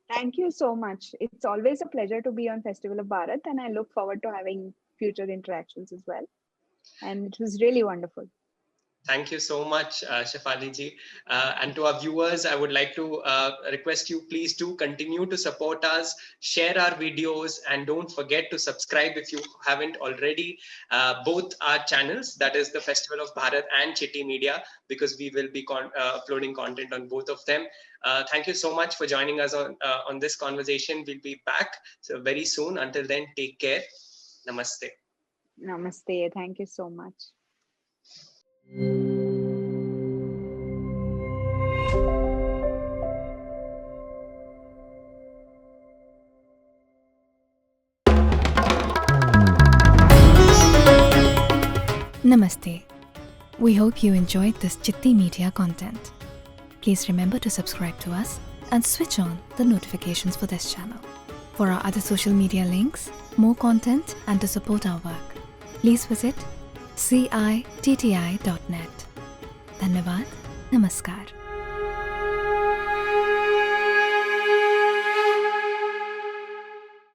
Thank you so much. It's always a pleasure to be on Festival of Bharat, and I look forward to having future interactions as well. And it was really wonderful. Thank you so much, Shefali ji. And to our viewers, I would like to request you, please do continue to support us, share our videos, and don't forget to subscribe if you haven't already, both our channels, that is the Festival of Bharat and Citti Media, because we will be uploading content on both of them. Thank you so much for joining us on this conversation. We'll be back very soon. Until then, take care. Namaste. Namaste. Thank you so much. Namaste. We hope you enjoyed this Citti Media content. Please remember to subscribe to us and switch on the notifications for this channel. For our other social media links, more content, and to support our work, please visit citti.net. Dhanyavad. Namaskar.